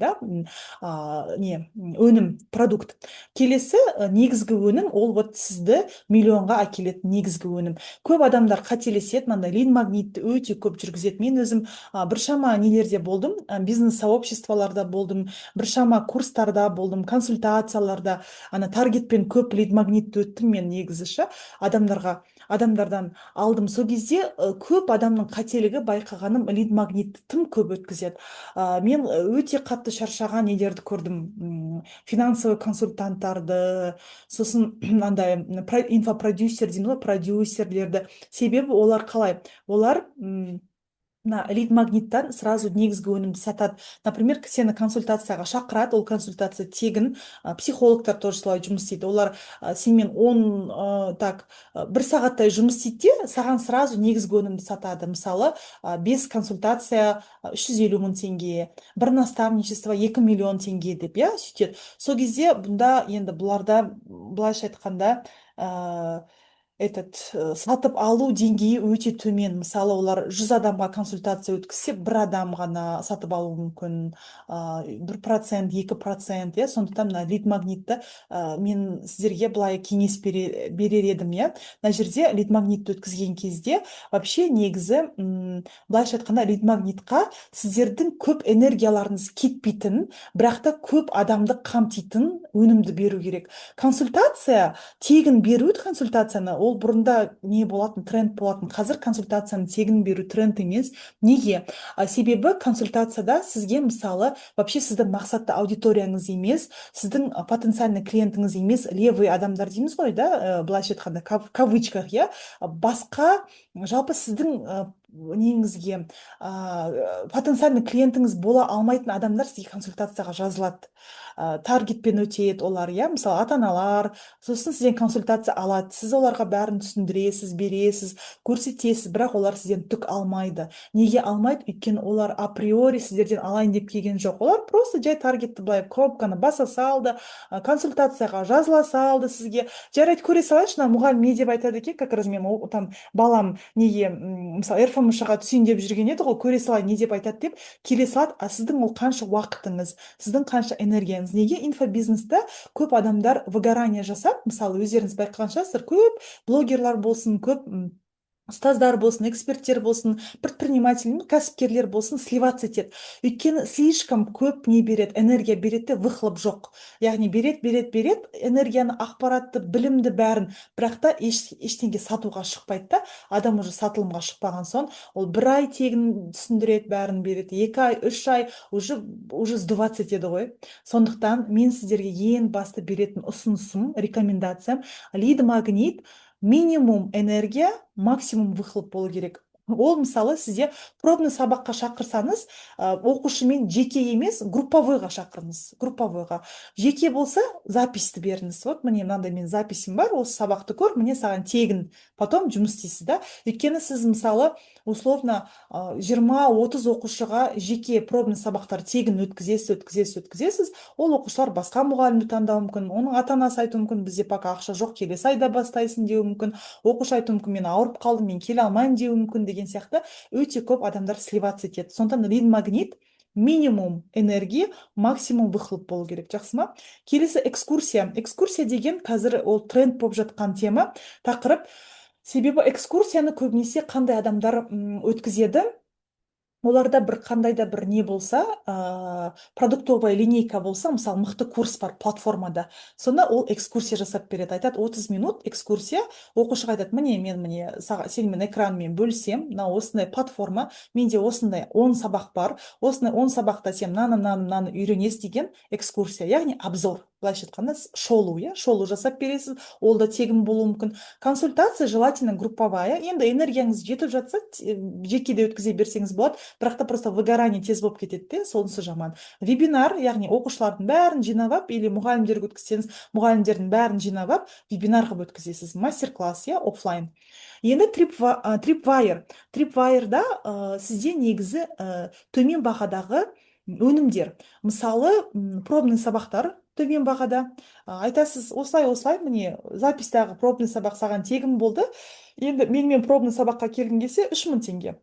өнім, продукт. Келесі негізгі өнім, ол сізді миллионға әкелетін негізгі өнім. Көп адамдар қателеседі, мынандай лид магнитті өте көп жүргізеді. Мен өзім біршама нелерде болдым, бизнес сообществоларда болдым, біршама курстарда болдым, консультацияларда, таргетпен көп лид магнитті өттім мен негізі адамдардан алдым. Сол кезде көп адамның қателігі байқағаным, лид магнитті тым көп өткізеді. Мен өте қатты шаршаған нелерді көрдім, финансовый консультанттарды, сосын инфопродюсер дейміз ғой, продюсерлерді. Себебі олар қалай? Олар лид магниттан сразу негізгі өнімді сатады. Например, сені консультацияға шақырады, ол консультация тегін. Психологтар тоже солай жұмыс істейді. Олар сенімен бір сағаттай жұмыс істейді, саған сразу негізгі өнімді сатады. Мысалы, 5 консультация 350 мың теңге, бір наставничество 2 миллион теңге деп, сөйтеді. Сол кезде бұнда енді бұларда, былайша айтқанда, сатып алу деңгейі өте төмен. Мысалы, олар 100 адамға консультация өткізсе, бір адам ғана сатып алу мүмкін, 1%, 2%, сондықтан лид магнитті мен сіздерге былай кеңес берер едім, мына жерде лид магнитті өткізген кезде вообще негізі, былайша айтқанда, лид магнитқа сіздердің көп энергияларыңыз кетпейтін, бірақ та көп адамды қамтитын өнімді беру керек. Консультация, тегін беру консультацияны, ол бұрында не болатын, тренд болатын. Қазір консультацияны тегін беру тренд емес. Неге? Себебі консультацияда сізге, мысалы, вообще сіздің мақсатты аудиторияңыз емес, сіздің потенциальный клиентіңіз емес, левый адамдар дейміз ғой, былайша айтқанда, кавычках, басқа, жалпы сіздің неңізге потенциальный клиентіңіз бола алмайтын адамдар сізге консультацияға жазылады. Таргетпен өтеді олар, мысалы, ата-аналар, сосын сізден консультация алады, сіз оларға бәрін түсіндіресіз, бересіз, көрсетесіз, бірақ олар сізден түк алмайды. Неге алмайды? Өйткені олар априори сіздерден алайын деп келген жоқ. Олар просто жай таргетті былай кнопканы баса салды, консультацияға жазыла салды сізге. Жарайды, көре салайыншы, мұғалім не деп айтады екен, как раз мен балам неге, мысалы, РФМШ-ға түсейін деп жүрген еді ғой, көре салайын не деп айтады деп келе салады. Сіздің ол қанша уақытыңыз, сіздің қанша энергияңыз. Неге инфобизнесте көп адамдар выгорание жасап, мысалы, өздеріңіз байқаған шығарсыздар, көп блогерлар болсын, көп ұстаздар болсын, эксперттер болсын, предприниматель, кәсіпкерлер болсын, сливаться етеді. Өйткені слишком көп не береді, энергия береді, выхлоп жоқ. Яғни береді, энергияны, ақпаратты, білімді бәрін, бірақ та ештеңе сатуға шықпайды. Адам уже сатылымға шықпаған соң, ол 1 ай тегін түсіндіреді, бәрін береді, 2 ай, 3 ай уже сдуваться етеді ғой. Сондықтан мен сіздерге ең басты беретін ұсынысым, рекомендациям, лид магнит, минимум энергия, максимум выхлоп болу керек. Ол мысалы сізде пробный сабаққа шақырсаңыз, оқушымен жеке емес, групповойға шақырыңыз. Групповойға. Жеке болса, записьті беріңіз. Вот міне мынандай мен записім бар, осы сабақты көр, міне саған тегін. Потом жұмыс істейсіз да. Өйткені сіз мысалы условно 20-30 оқушыға жеке пробный сабақтар тегін өткізесіз. Ол оқушылар басқа мұғалімді таңдауы мүмкін. Оның ата-анасы айтуы мүмкін, бізде пока ақша жоқ, келесі айда бастайсың деуі мүмкін. Оқушы айтуы мүмкін, мен ауырып қалдым, мен келе алмаймын деуі мүмкін деген сияқты өте көп адамдар сливаться етеді. Сондықтан лид магнит минимум энергия, максимум выхлоп болу керек. Жақсы ма? Келесі экскурсия. Экскурсия деген қазір ол тренд болып жатқан тема, тақырып. Себебі экскурсияны көбінесе қандай адамдар өткізеді? Оларда бір қандай да бір не болса, продуктовая линейка болса, мысалы мықты курс бар платформада, сонда ол экскурсия жасап береді. Айтады 30 минут экскурсия, оқушыға айтады, міне сенімен экранмен бөлсем, мына осындай платформа, менде осындай 10 сабақ бар, осындай 10 сабақта сен мынаны үйренесіз деген экскурсия, яғни обзор. Былайша айтқанда шолу, шолу жасап бересіз, ол да тегін болуы мүмкін. Консультация желательно групповая. Енді энергияңыз жетіп жатса, жекеде өткізе берсеңіз болады, бірақ та просто выгорание тез болып кетеді де, сонысы жаман. Вебинар, яғни оқушылардың бәрін жинап алып, или мұғалімдерге өткізсеңіз, мұғалімдердің бәрін жинап алып, вебинар қылып өткізесіз. Мастер-класс, офлайн. Енді Tripwire-да сізде негізі төмен бағадағы өнімдер. Мысалы, пробный сабақтар төмен бағада. Айтасыз, осылай, міне запистағы пробный сабақ саған тегін болды. Енді менімен пробный сабаққа келгің келсе 3000 теңге.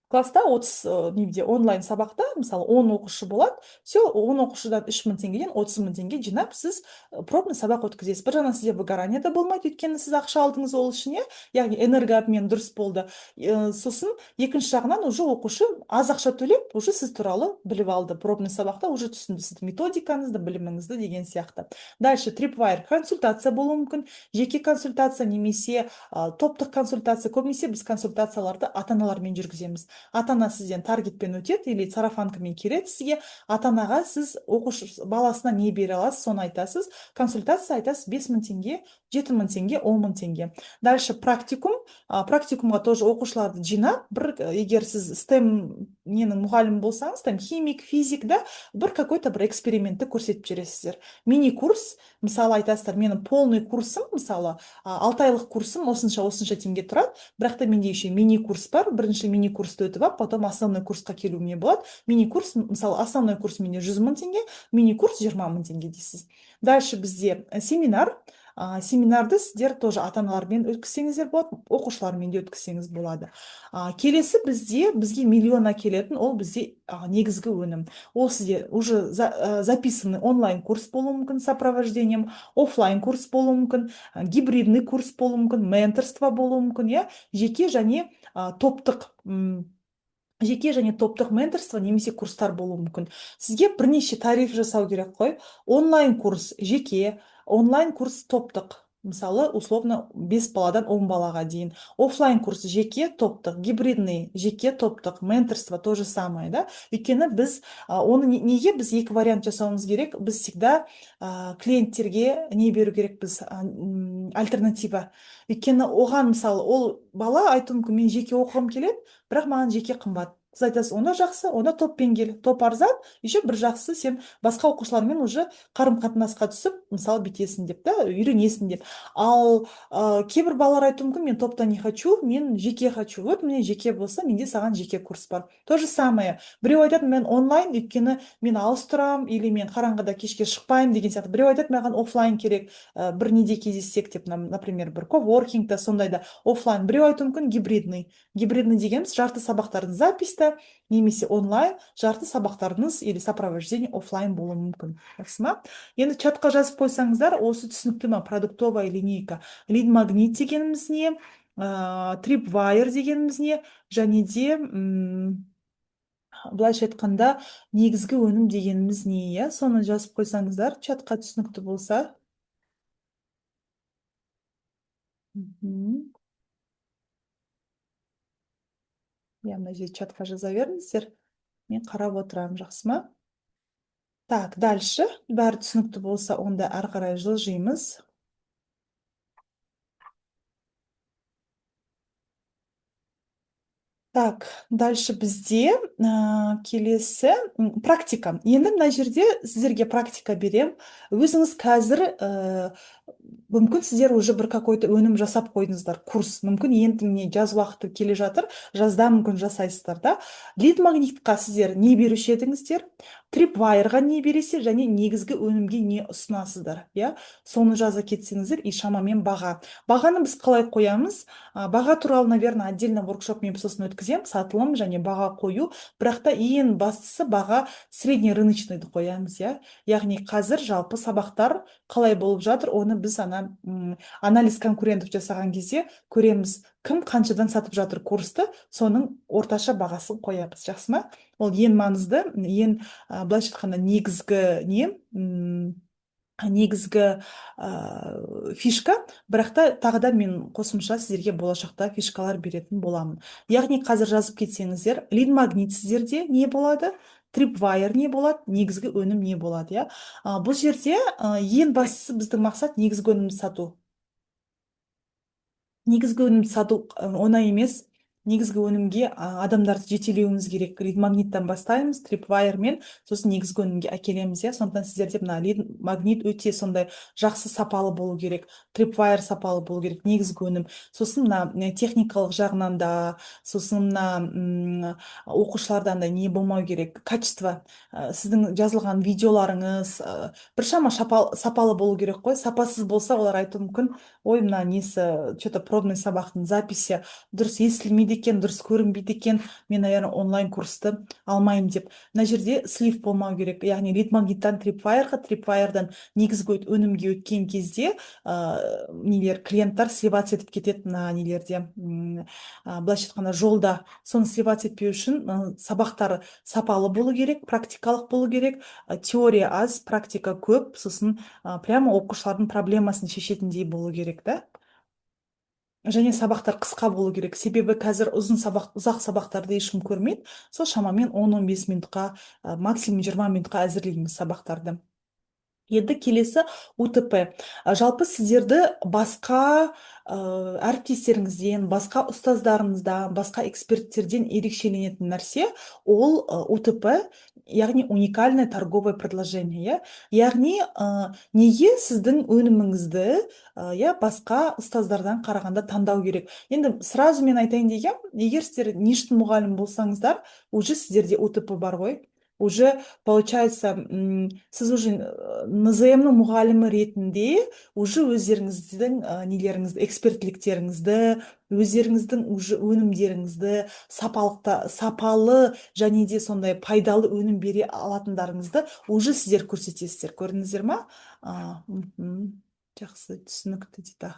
Класста 30 неде онлайн сабақта мысалы 10 оқушы болады, все 10 оқушыдан 3000 теңгеден 30 000 теңге жинап сіз пробный сабақ өткізесіз. Бір жағынан сізде выгорание да болмайды, өйткені сіз ақша алдыңыз ол үшін, яғни энергообмен дұрыс болды. Сосын екінші жағынан уже оқушы аз ақша төлеп уже сіз туралы біліп алды, пробный сабақта уже түсінді сіздің методикаңызды, біліміңізді деген сияқты. Дальше Tripwire консультация болуы мүмкін, жеке консультация немесе топтық консультация. Көбінесе біз консультацияларды ата-аналармен жүргіземіз. Ата-ана сізден таргетпен өтеді или сарафанкамен келеді сізге. Ата-анаға сіз оқушы баласына не бере аласыз, соны айтасыз. Консультация айтасыз 5000 теңге, 7000 теңге, 10 000 теңге. Дальше практикум. Практикумға тоже оқушыларды жинап, егер сіз STEM ненің мұғалімі болсаңыз, там химик, физик, да, какой-то бір экспериментті көрсетіп жүресіздер. Мини-курс, мысалы айтасыздар, менің полный курсым, мысалы 6 айлық курсым осынша теңге тұрады, бірақ та менде еще мини-курс бар. Бірінші мини-курсты өтіп алып, потом основной курсқа келуіме болады. Мини-курс, мысалы основной курс менде 100 000 теңге, мини-курс 20 000 теңге дейсіз. Дальше бізде семинар. Семинарды сіздер тоже ата-аналармен өткізсеңіздер болады, оқушылармен де өткізсеңіз болады. Келесі бізге миллион келетін, ол бізде негізгі өнім. Ол сізде уже записанный онлайн курс болуы мүмкін сопровождением, офлайн курс болуы мүмкін, гибридный курс болуы мүмкін, менторство болуы мүмкін, жеке және топтық менторство немесе курстар болуы мүмкін. Сізге бірнеше тариф жасау керек қой. Онлайн курс жеке, онлайн курс топтық. Мысалы, условно 5 баладан 10 балаға дейін. Офлайн курс жеке, топтық, гибридный, жеке, топтық, менторство то же самое, да? Өйткені біз, оны неге біз екі вариант жасауымыз керек? Біз всегда клиенттерге не беру керек, біз альтернатива. Өйткені оған, мысалы, ол бала айтуы мүмкін, мен жеке оқығым келеді, бірақ маған жеке қымбат. Сіз айтасыз, онда жақсы, онда топпен кел. Топ арзан, еще бір жақсы, сен басқа оқушылармен уже қарым-қатынасқа түсіп, мысалы бүйтесің деп, да, үйренесің деп. Ал кейбір балалар айтуы мүмкін, мен топта не хочу, мен жеке хочу. Вот мне жеке болса, менде саған жеке курс бар. То же самое. Біреу айтады, мен онлайн, өйткені мен алыс тұрам, или мен қараңғыда кешке шықпаймын деген сияқты. Біреу айтады, маған офлайн керек, бір неде кездессек деп, например, бір коворкингта, сондайда офлайн. Біреу айтуы мүмкін гибридный. Гибридный дегеніміз жарты сабақтардың записта, немесе онлайн, жарты сабақтарыңыз или сопровождение офлайн болуы мүмкін. Жақсы ма? Енді чатқа жазып қойсаңыздар, осы түсінікті ма? Продуктовая линейка. Лид магнит дегеніміз не? Tripwire дегеніміз не? Және де былайша айтқанда негізгі өнім дегеніміз не? Соны жазып қойсаңыздар, чатқа түсінікті болса. Мына жерде чатқа жаза беріңіздер. Мен қарап отырамын, жақсы ма? Так, дальше. Бәрі түсінікті болса, онда әрі қарай жылжимыз. Так, дальше бізде келесі практика. Енді мына жерде сіздерге практика берем. Өзіңіз қазір мүмкін сіздер уже бір какой-то өнім жасап қойдыңыздар, курс. Мүмкін енді міне жаз уақыты келе жатыр, жазда мүмкін жасайсыздар да. Лид магнитқа сіздер не беруші едіңіздер? Трипвайерға не бересіздер және негізгі өнімге не ұсынасыздар, иә? Соны жаза кетсеңіздер и шамамен баға. Бағаны біз қалай қоямыз? Баға туралы, наверное, отдельно воркшоп мен сосын өткіземін, сатылым және баға қою. Бірақ та ең бастысы баға среднерыночныйды қоямыз, иә. Яғни қазір жалпы сабақтар қалай болып жатыр, оны біз анализ конкурентов жасаған кезде көреміз, кім қаншадан сатып жатыр курсты, соның орташа бағасын қоямыз, жақсы ма? Ол ең маңызды, ең былайша айтқанда негізгі негізгі фишка. Бірақ та тағы да мен қосымша сіздерге болашақта фишкалар беретін боламын. Яғни қазір жазып кетсеңіздер, лид магнит сіздерде не болады, трипвайер не болады, негізгі өнім не болады, иә. Бұл жерде ең бастысы біздің мақсат негізгі өнімді сату. Негізгі өнімді сату оңай емес. Негізгі өнімге адамдарды жетелеуіміз керек. Лид магниттан бастаймыз, трипвайермен, сосын негізгі өнімге әкелеміз, иә. Сондықтан сіздерде мына лид магнит өте сондай жақсы сапалы болу керек, трипвайер сапалы болу керек, негізгі өнім. Сосын мына техникалық жағынан да, сосын мына оқушылардан да не болмау керек, качество. Сіздің жазылған видеоларыңыз біршама сапалы болу керек қой. Сапасыз болса, олар айтуы мүмкін, ой, мына несі, что-то пробный сабақтың записі дұрыс естілмейді екен, дұрыс көрінбейді екен, мен, наверное, онлайн курсты алмаймын деп. Мына жерде слив болмау керек. Яғни лид магниттан трипвайерға, трипвайердан негізгі өнімге өткен кезде нелер, клиенттар сливаться етіп кетеді мына нелерде. Былайша айтқанда жолда. Соны сливаться етпеу үшін сабақтар сапалы болу керек, практикалық болу керек. Теория аз, практика көп, сосын прямо оқушылардың проблемасын шешетіндей болу керек, да? Және сабақтар қысқа болу керек. Себебі қазір ұзақ сабақтарды ешкім көрмейді. Сол шамамен 10-15 минутқа, максимум 20 минутқа әзірлейміз сабақтарды. Енді келесі УТП. Жалпы сіздерді басқа әріптестеріңізден, басқа ұстаздарыңыздан, басқа эксперттерден ерекшеленетін нәрсе ол УТП, яғни уникальное торговое предложение. Яғни неге сіздің өніміңізді басқа ұстаздардан қарағанда таңдау керек? Енді сразу мен айтайын дегем, егер сіздер ништің мұғалім болсаңыздар, уже сіздерде УТП бар ғой. Уже получается, сіз уже НЗМ-нің мұғалімі ретінде уже өздеріңіздің нелеріңізді, экспертліктеріңізді, өздеріңіздің уже өнімдеріңізді сапалы және де сондай пайдалы өнім бере алатындарыңызды уже сіздер көрсетесіздер. Көрдіңіздер ма? Жақсы, түсінікті дейді.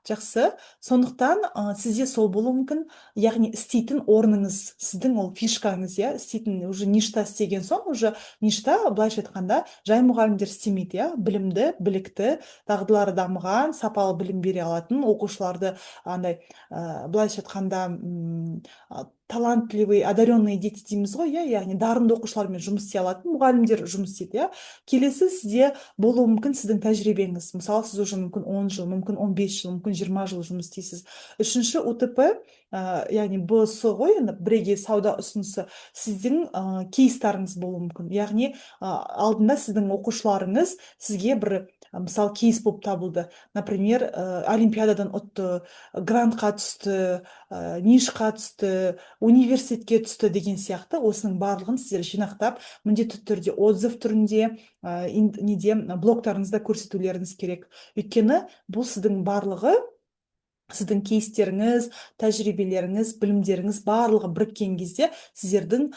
Жақсы. Сондықтан сізде сол болуы мүмкін. Яғни істейтін орныңыз, сіздің ол фишкаңыз, иә, істейтін уже ништа істеген соң, уже ништа былайша айтқанда жай мұғалімдер істемейді, иә, білімді, білікті, дағдылары дамыған, сапалы білім бере алатын оқушыларды андай былайша айтқанда талантливый, одаренные дети дейміз ғой, иә, яғни дарынды оқушылармен жұмыс істей алатын мұғалімдер жұмыс істейді, иә. Келесі сізде болуы мүмкін сіздің тәжірибеңіз. Мысалы, сіз уже мүмкін 10 жыл, мүмкін 15 жыл, мүмкін 20 жыл жұмыс істейсіз. Үшінші УТП, яғни БС ғой, бірегей сауда ұсынысы, сіздің кейстарыңыз болуы мүмкін. Яғни алдында сіздің оқушыларыңыз сізге бір мысалы кейс болып табылды. Например, олимпиададан ұтты, грантқа түсті, нишқа түсті, университетке түсті деген сияқты. Осының барлығын сіздер жинақтап, міндетті түрде отзыв түрінде, блогтарыңызда көрсетулеріңіз керек. Өйткені бұл сіздің барлығы, сіздің кейстеріңіз, тәжірибелеріңіз, білімдеріңіз барлығы біріккен кезде сіздердің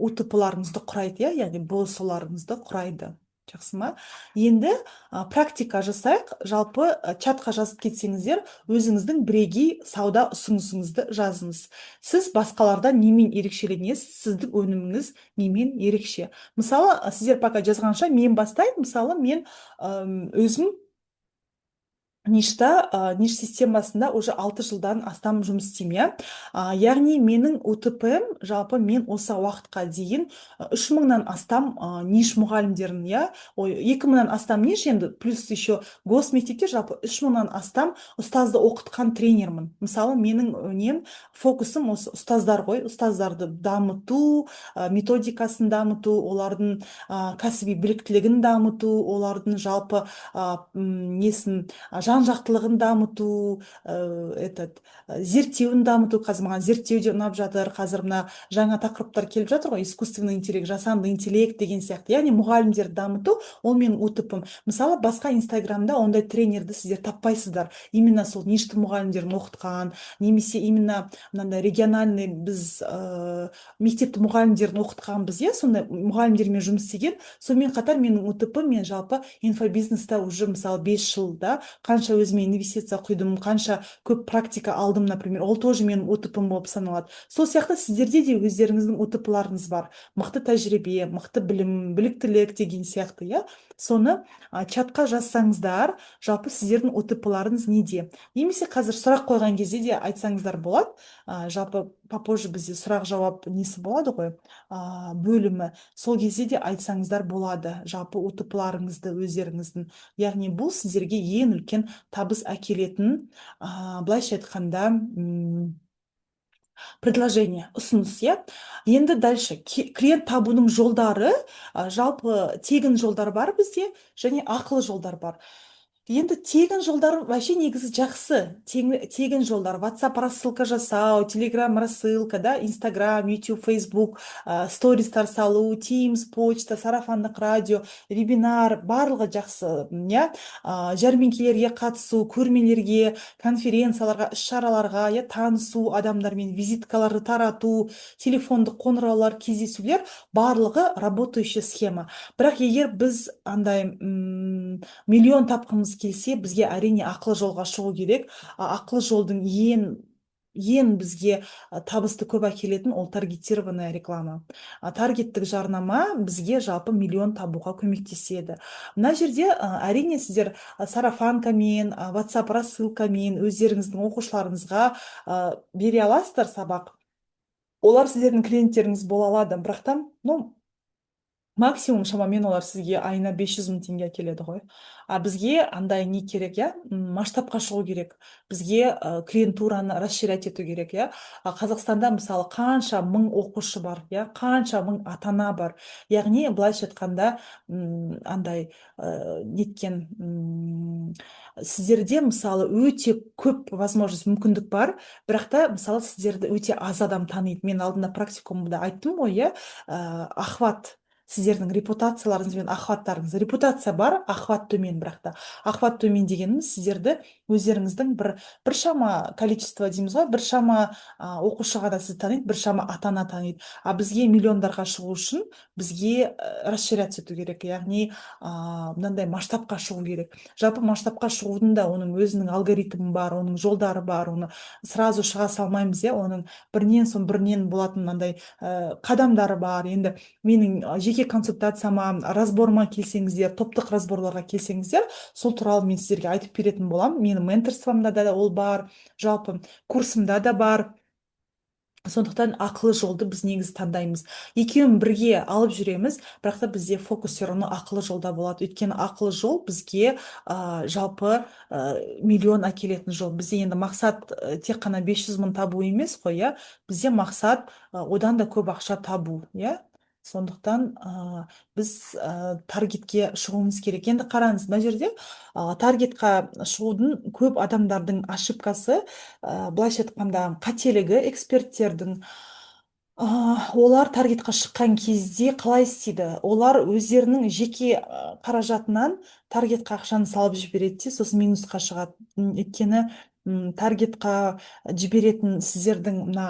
УТП-ларыңызды құрайды, яғни БС-ларыңызды құрайды. Жақсы ма? Енді практика жасайық. Жалпы чатқа жазып кетсеңіздер, өзіңіздің бірегей сауда ұсынысыңызды жазыңыз. Сіз басқалардан немен ерекшеленесіз? Сіздің өніміңіз немен ерекше? Мысалы, сіздер пока жазғанша мен бастайын. Мысалы, мен өзім ништа, ниш системасында уже 6 жылдан астам жұмыс істеймін, иә. Яғни менің УТП-м, жалпы мен осы уақытқа дейін 3 мыңнан астам ниш мұғалімдерін, иә, ой, 2 мыңнан астам ниш, енді плюс еще госмектепте жалпы 3 мыңнан астам ұстазды оқытқан тренермін. Мысалы, менің нем, фокусым осы ұстаздар ғой, ұстаздарды дамыту, методикасын дамыту, олардың кәсіби біліктілігін дамыту, олардың жалпы несін, жан жақтылығын дамыту, зерттеуін дамыту. Қазір маған зерттеу де ұнап жатыр. Қазір мына жаңа тақырыптар келіп жатыр ғой, искусственный интеллект, жасанды интеллект деген сияқты. Яғни мұғалімдерді дамыту, ол менің УТП-м. Мысалы, басқа инстаграмда ондай тренерді сіздер таппайсыздар. Именно сол ништі мұғалімдерін оқытқан, немесе именно мынандай региональный, біз мектепті мұғалімдерін оқытқанбыз, иә, сондай мұғалімдермен жұмыс істеген. Сонымен қатар менің УТП, мен жалпы инфобизнеста уже мысалы 5 жылда қанша өзіме инвестиция құйдым, қанша көп практика алдым, например, ол тоже менің УТП-м болып саналады. Сол сияқты сіздерде де өздеріңіздің УТП-ларыңыз бар. Мықты тәжірибе, мықты білім, біліктілік деген сияқты, иә. Соны чатқа жазсаңыздар, жалпы сіздердің УТП-ларыңыз неде? Немесе қазір сұрақ қойған кезде де айтсаңыздар болады. Жалпы попозже бізде сұрақ жауап несі болады ғой, бөлімі. Сол кезде де айтсаңыздар болады, жалпы УТП-ларыңызды өздеріңіздің. Яғни бұл сіздерге ең үлкен табыс әкелетін, былайша айтқанда, предложение, ұсыныс, иә. Енді дальше клиент табудың жолдары, жалпы тегін жолдар бар бізде, және ақылы жолдар бар. Енді тегін жолдар вообще негізі жақсы. Тегін жолдар: WhatsApp рассылка жасау, Telegram рассылка, да, Instagram, YouTube, Facebook, стористар салу, Teams, почта, сарафандық радио, вебинар, барлығы жақсы, иә. Жәрмеңкелерге қатысу, көрмелерге, конференцияларға, іс-шараларға, иә, танысу, адамдармен визиткаларды тарату, телефондық қоңыраулар, кездесулер, барлығы работающая схема. Бірақ егер біз андай миллион тапқымыз келсе, бізге әрине ақылы жолға шығу керек. Ақылы жолдың ең бізге табысты көп әкелетін ол таргетированная реклама. Таргеттік жарнама бізге жалпы миллион табуға көмектеседі. Мына жерде әрине сіздер сарафанкамен, WhatsApp рассылкамен өздеріңіздің оқушыларыңызға бере аласыздар сабақ. Олар сіздердің клиенттеріңіз бола алады, бірақтан, максимум шамамен олар сізге айына 500 мың теңге әкеледі ғой. Бізге андай не керек, иә, масштабқа шығу керек. Бізге клиентураны расширять ету керек, иә. Қазақстанда мысалы қанша мың оқушы бар, иә, қанша мың атана бар. Яғни, былайша айтқанда, андай неткен, сіздерде мысалы өте көп возможность, мүмкіндік бар, бірақ та мысалы сіздерді өте аз адам таниды. Мен алдында практикумда айттым ғой, иә, охват, сіздердің репутацияларыңыз охваттарыңыз. Репутация бар, охват төмен. Бірақ та охват төмен дегеніміз, сіздерді өздеріңіздің біршама количество дейміз ғой, біршама оқушы ғана сізді таниды, біршама атана таниды. Бізге миллиондарға шығу үшін бізге расширять ету керек, яғни мынандай масштабқа шығу керек. Жалпы масштабқа шығудың да оның өзінің алгоритмі бар, оның жолдары бар, оны сразу шыға салмаймыз, иә, оның бірінен соң бірінен болатын мынандай қадамдары бар. Енді менің жеке консультацияма, разборыма келсеңіздер, топтық разборларға келсеңіздер, сол туралы мен сіздерге айтып беретін боламын. Менің менторствомда да ол бар, жалпы курсымда да бар. Сондықтан ақылы жолды біз негізі таңдаймыз. Екеуін бірге алып жүреміз, бірақ та бізде фокустер оны ақылы жолда болады. Өйткені ақылы жол бізге жалпы миллион әкелетін жол. Бізде енді мақсат тек қана 500 мың табу емес қой, иә. Бізде мақсат одан да көп ақша табу, иә. Сондықтан біз таргетке шығуымыз керек. Енді қараңыз, мына жерде таргетқа шығудың көп адамдардың ошибкасы, былайша айтқанда қателігі эксперттердің, олар таргетқа шыққан кезде қалай істейді? Олар өздерінің жеке қаражатынан таргетқа ақшаны салып жібереді де, сосын минусқа шығады. Өйткені таргетқа жіберетін сіздердің мына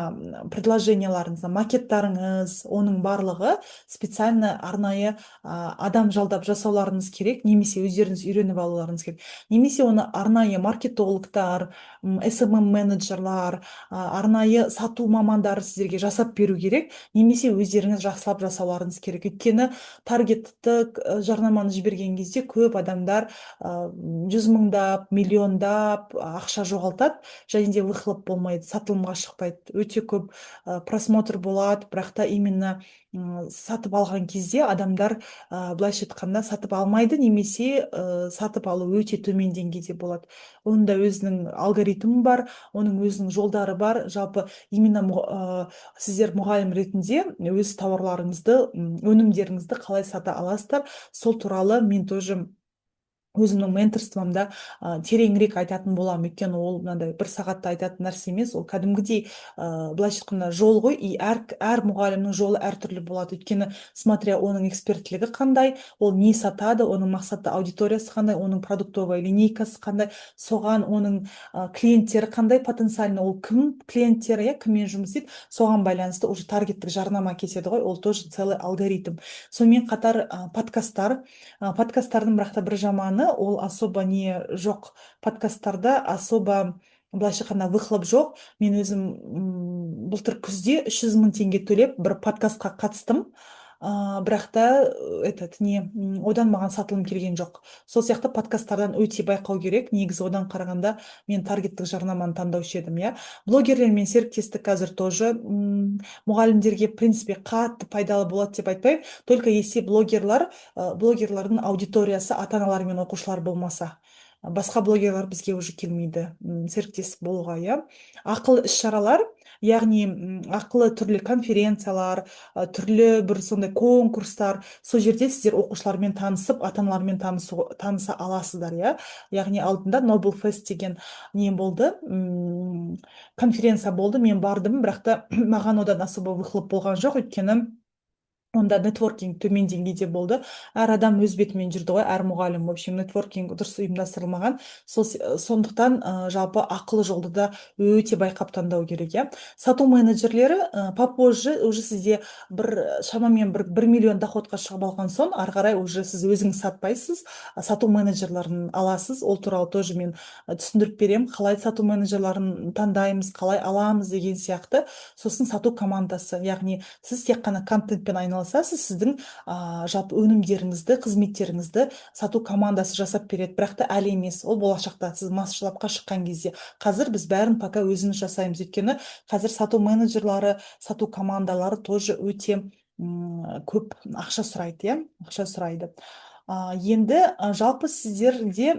предложенияларыңыз, макеттарыңыз, оның барлығы специально арнайы адам жалдап жасауларыңыз керек, немесе өздеріңіз үйреніп алуларыңыз керек, немесе оны арнайы маркетологтар, SMM менеджерлар, арнайы сату мамандары сіздерге жасап беру керек, немесе өздеріңіз жақсылап жасауларыңыз керек. Өйткені таргеттік жарнаманы жіберген кезде көп адамдар 100 мыңдап, миллиондап ақша жоғалтады, және де выхлоп болмайды, сатылымға шықпайды. Өте көп просмотр болады, бірақ та именно сатып алған кезде адамдар былайша айтқанда сатып алмайды, немесе сатып алу өте төмен деңгейде болады. Оның да өзінің алгоритмі бар, оның өзінің жолдары бар. Жалпы именно сіздер мұғалім ретінде өз тауарларыңызды, өнімдеріңізді қалай сата аласыздар, сол туралы мен тоже өзімнің менторствомда тереңірек айтатын боламын. Өйткені ол мынандай бір сағатта айтатын нәрсе емес, ол кәдімгідей былайша айтқанда жол ғой, и әр мұғалімнің жолы әртүрлі болады. Өйткені смотря оның экспертлігі қандай, ол не сатады, оның мақсатты аудиториясы қандай, оның продуктовая линейкасы қандай, соған оның клиенттері қандай потенциально, ол кім клиенттері, кіммен жұмыс істейді, соған байланысты уже таргеттік жарнама кетеді ғой, ол тоже целый алгоритм. Сонымен қатар подкасттардың бірақ та бір жаманы, ол особо не жоқ, подкасттарда особо былайша айтқанда выхлоп жоқ. Мен өзім былтыр күзде 300 мың теңге төлеп бір подкастқа қатыстым, бірақ та одан маған сатылым келген жоқ. Сол сияқты подкасттардан өте байқау керек. Негізі одан қарағанда мен таргеттік жарнаманы таңдаушы едім, иә. Блогерлермен серіктестік қазір тоже мұғалімдерге в принципе қатты пайдалы болады деп айтпаймын, только если блогерлардың аудиториясы ата-аналар мен оқушылар болмаса. Басқа блогерлар бізге уже келмейді серіктес болуға, иә. Ақылы іс-шаралар, яғни ақылы түрлі конференциялар, түрлі бір сондай конкурстар, сол жерде сіздер оқушылармен танысып, ата-аналармен таныса аласыздар, иә. Яғни алдында Noble Fest деген не болды, конференция болды, мен бардым, бірақ та маған одан особо выхлоп болған жоқ, өйткені онда нетворкинг төмен деңгейде болды. Әр адам өз бетімен жүрді ғой, әр мұғалім. В общем, нетворкинг дұрыс ұйымдастырылмаған. Сондықтан жалпы ақылы жолды да өте байқап таңдау керек, иә. Сату менеджерлері попозже уже сізде шамамен 1 миллион доходқа шығып алған соң, ары қарай уже сіз өзіңіз сатпайсыз, сату менеджерлерін аласыз. Ол туралы тоже мен түсіндіріп беремін, қалай сату менеджерлерін таңдаймыз, қалай аламыз деген сияқты. Сосын сату командасы, яғни сіз тек қана контентпен айналысасыз, сіздің жалпы өнімдеріңізді, қызметтеріңізді сату командасы жасап береді, бірақ та әлі емес, ол болашақта сіз массалапқа шыққан кезде. Қазір біз бәрін пока өзіміз жасаймыз, өйткені қазір сату менеджерлары, сату командалары тоже өте көп ақша сұрайды, иә, ақша сұрайды. Енді жалпы сіздерде,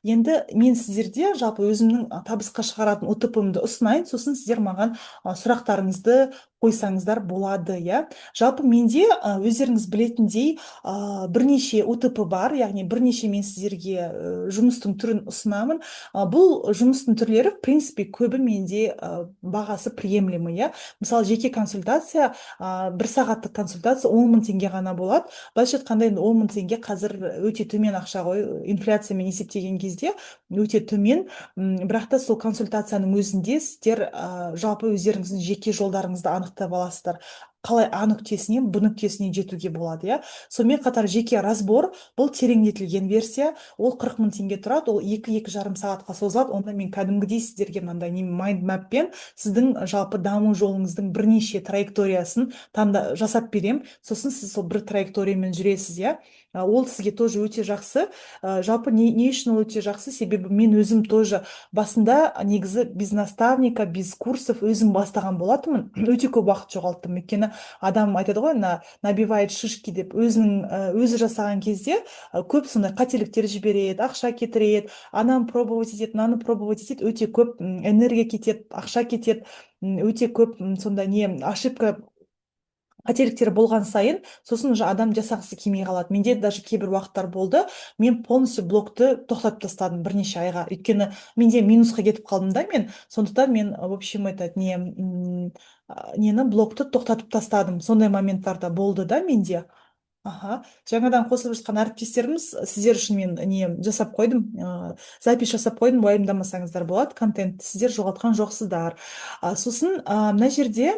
енді мен сіздерде жалпы өзімнің табысқа шығаратын УТП-мді ұсынайын, сосын сіздер маған сұрақтарыңызды қойсаңыздар болады, иә. Жалпы менде өздеріңіз білетіндей бірнеше УТП бар, яғни бірнеше мен сіздерге жұмыстың түрін ұсынамын. Бұл жұмыстың түрлері, в принципе, көбі менде бағасы приемлемый, иә. Мысалы, жеке консультация, 1 сағаттық консультация 10 мың теңге ғана болады. Былайша айтқанда, 10 мың теңге қазір өте төмен ақша ғой, инфляциямен есептеген кезде өте төмен. Бірақ та сол консультацияның өзінде сіздер жалпы өздеріңіздің жеке жолдарыңызды анықтап аласыздар. Қалай А нүктесінен Б нүктесіне жетуге болады, иә. Сонымен қатар жеке разбор, бұл тереңдетілген версия, ол 40 мың теңге тұрады, ол 2-2,5 сағатқа созылады. Онда мен кәдімгідей сіздерге мынандай майндмаппен сіздің жалпы даму жолыңыздың бірнеше траекториясын жасап берем. Сосын сіз сол бір траекториямен жүресіз, иә. Ол сізге тоже өте жақсы. Жалпы не үшін ол өте жақсы? Себебі мен өзім тоже басында негізі без наставника, без курсов өзім бастаған болатынмын. Өте көп уақыт жоғалттым. Өйткені адам айтады ғой, набивает шишки деп, өзі жасаған кезде көп сондай қателіктер жібереді, ақша кетіреді, ананы пробовать етеді, мынаны пробовать етеді, өте көп энергия кетеді, ақша кетеді, өте көп сондай ошибка, қателіктер болған сайын, сосын уже адам жасағысы келмей қалады. Менде даже кейбір уақыттар болды, мен полностью блогты тоқтатып тастадым бірнеше айға. Өйткені менде минусқа кетіп қалдым да мен. Сондықтан мен, в общем, блогты тоқтатып тастадым. Сондай моменттарда болды да менде. Аха, жаңадан қосылып жатқан әріптестеріміз, сіздер үшін мен не жасап қойдым, запись жасап қойдым, уайымдамасаңыздар болады, контентті сіздер жоғалтқан жоқсыздар. Сосын мына жерде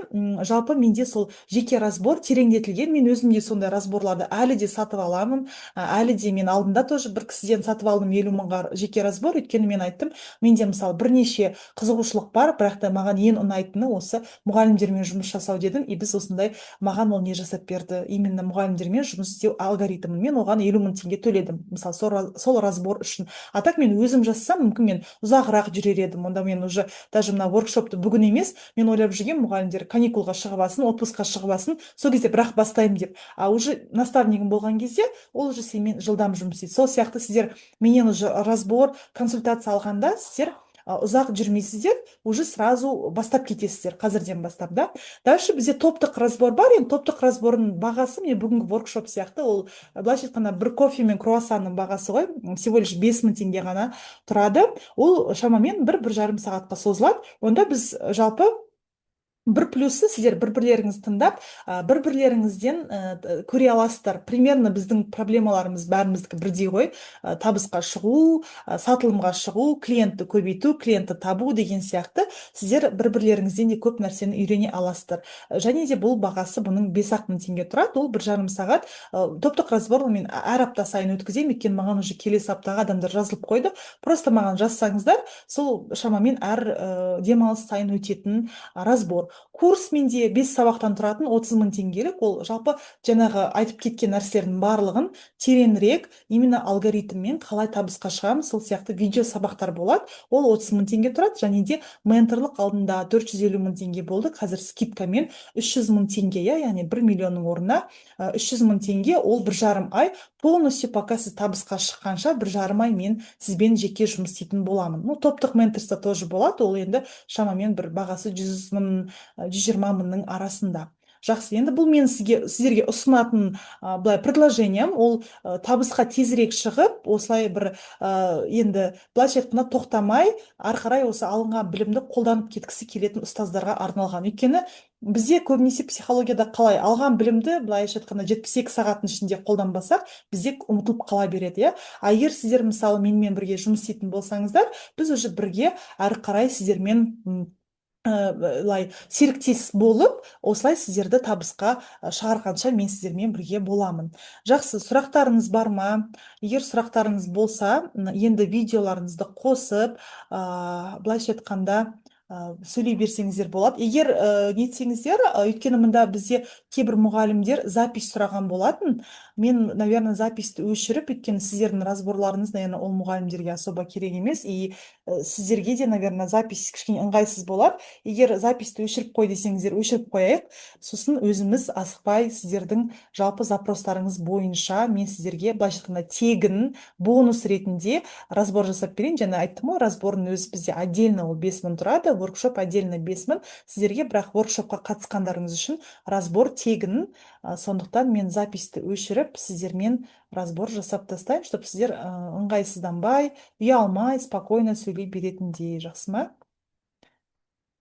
жалпы менде сол жеке разбор тереңдетілген, мен өзім де сондай разборларды әлі де сатып аламын. Әлі де мен алдында тоже бір кісіден сатып алдым 50 000-ға жеке разбор, өйткені мен айттым, менде мысалы бірнеше қызығушылық бар, бірақ та маған ең ұнайтыны осы мұғалімдермен жұмыс жасау дедім, и біз осындай, маған ол не жасап берді, именно мұғалімдермен жұмыс істеу алгоритмін. Мен оған 50 000 теңге төледім, мысалы сол разбор үшін. А так мен өзім жазсам, мүмкін мен ұзағырақ жүрер едім. Онда мен уже даже мына воркшопты бүгін емес, мен ойлап жүрген мұғалімдер каникулға шығып алсын, отпускқа шығып алсын, сол кезде бірақ бастаймын деп. А уже наставнигім болған кезде ол уже сенімен жылдам жұмыс істейді. Сол сияқты сіздер менен уже разбор, консультация алғанда сіздер ұзақ жүрмейсіздер, уже сразу бастап кетесіздер қазірден бастап, да. Дальше бізде топтық разбор бар. Енді топтық разбордың бағасы, міне бүгінгі воркшоп сияқты, ол былайша айтқанда бір кофе мен круассанның бағасы ғой, всего лишь 5 000 теңге ғана тұрады. Ол шамамен бір жарым сағатқа созылады. Онда біз жалпы бір плюсы, сіздер бір-бірлеріңізді тыңдап, бір-бірлеріңізден көре аласыздар. Примерно біздің проблемаларымыз бәріміздікі бірдей ғой. Табысқа шығу, сатылымға шығу, клиентті көбейту, клиентті табу деген сияқты сіздер бір-бірлеріңізден де көп нәрсені үйрене аласыздар. Және де бұл бағасы бұның 5-ақ мың теңге тұрады. Ол бір жарым сағат. Топтық разбор мен әр апта сайын өткіземін, өйткені маған уже келесі аптаға адамдар жазылып қойды. Просто маған жазсаңыздар, сол шамамен әр демалыс сайын өтетін разбор. Курс менде 5 сабақтан тұратын 30 000 теңгелік. Ол жалпы жаңағы айтып кеткен нәрселердің барлығын тереңірек, именно алгоритммен қалай табысқа шығамыз, сол сияқты видео сабақтар болады. Ол 30 000 теңге тұрады. Және де менторлық алдында 450 000 теңге болды. Қазір скидкамен 300 000 теңге, яғни 1 миллионның орнына 300 000 теңге. Ол бір жарым ай полностью, пока сіз табысқа шыққанша, бір жарым ай мен сізбен жеке жұмыс істейтін боламын. Ну, топтық менторство тоже болады. Ол енді шамамен бір бағасы 100 000, 120 000-ның арасында. Жақсы, енді бұл мен сіздерге ұсынатын былай предложением, ол табысқа тезірек шығып, осылай бір енді былайша айтқанда тоқтамай, ары қарай осы алынған білімді қолданып кеткісі келетін ұстаздарға арналған. Өйткені бізде көбінесе психологияда қалай алған білімді былайша айтқанда 72 сағаттың ішінде қолданбасақ, бізде ұмытылып қала береді, иә. А егер сіздер мысалы менімен бірге жұмыс істейтін болсаңыздар, біз уже бірге ары қарай сіздермен серіктес болып, осылай сіздерді табысқа шығарғанша мен сіздермен бірге боламын. Жақсы, сұрақтарыңыз бар ма? Егер сұрақтарыңыз болса, енді видеоларыңызды қосып, былайша айтқанда сөйлей берсеңіздер болады. Егер нетсеңіздер, өйткені мында бізде кейбір мұғалімдер запись сұраған болатын. Мен, наверное, записьті өшіріп, өйткені сіздердің разборларыңыз, наверное, ол мұғалімдерге особо керек емес, и сіздерге де, наверное, запись кішкене ыңғайсыз болар. Егер записьті өшіріп қой десеңіздер, өшіріп қояйық. Сосын өзіміз асықпай сіздердің жалпы запростарыңыз бойынша мен сіздерге былайша айтқанда тегін бонус ретінде разбор жасап берейін. Жаңа айттым ғой, разбордың өзі бізде отдельно ол 5 000 тұрады, воркшоп отдельно 5 000. Сіздерге бірақ воркшопқа қатысқандарыңыз үшін разбор тегін. Сондықтан мен записьті өшіріп сіздермен разбор жасап тастаймын, чтобы сіздер ыңғайсызданбай, ұялмай, спокойно сөйлей беретіндей. Жақсы ма?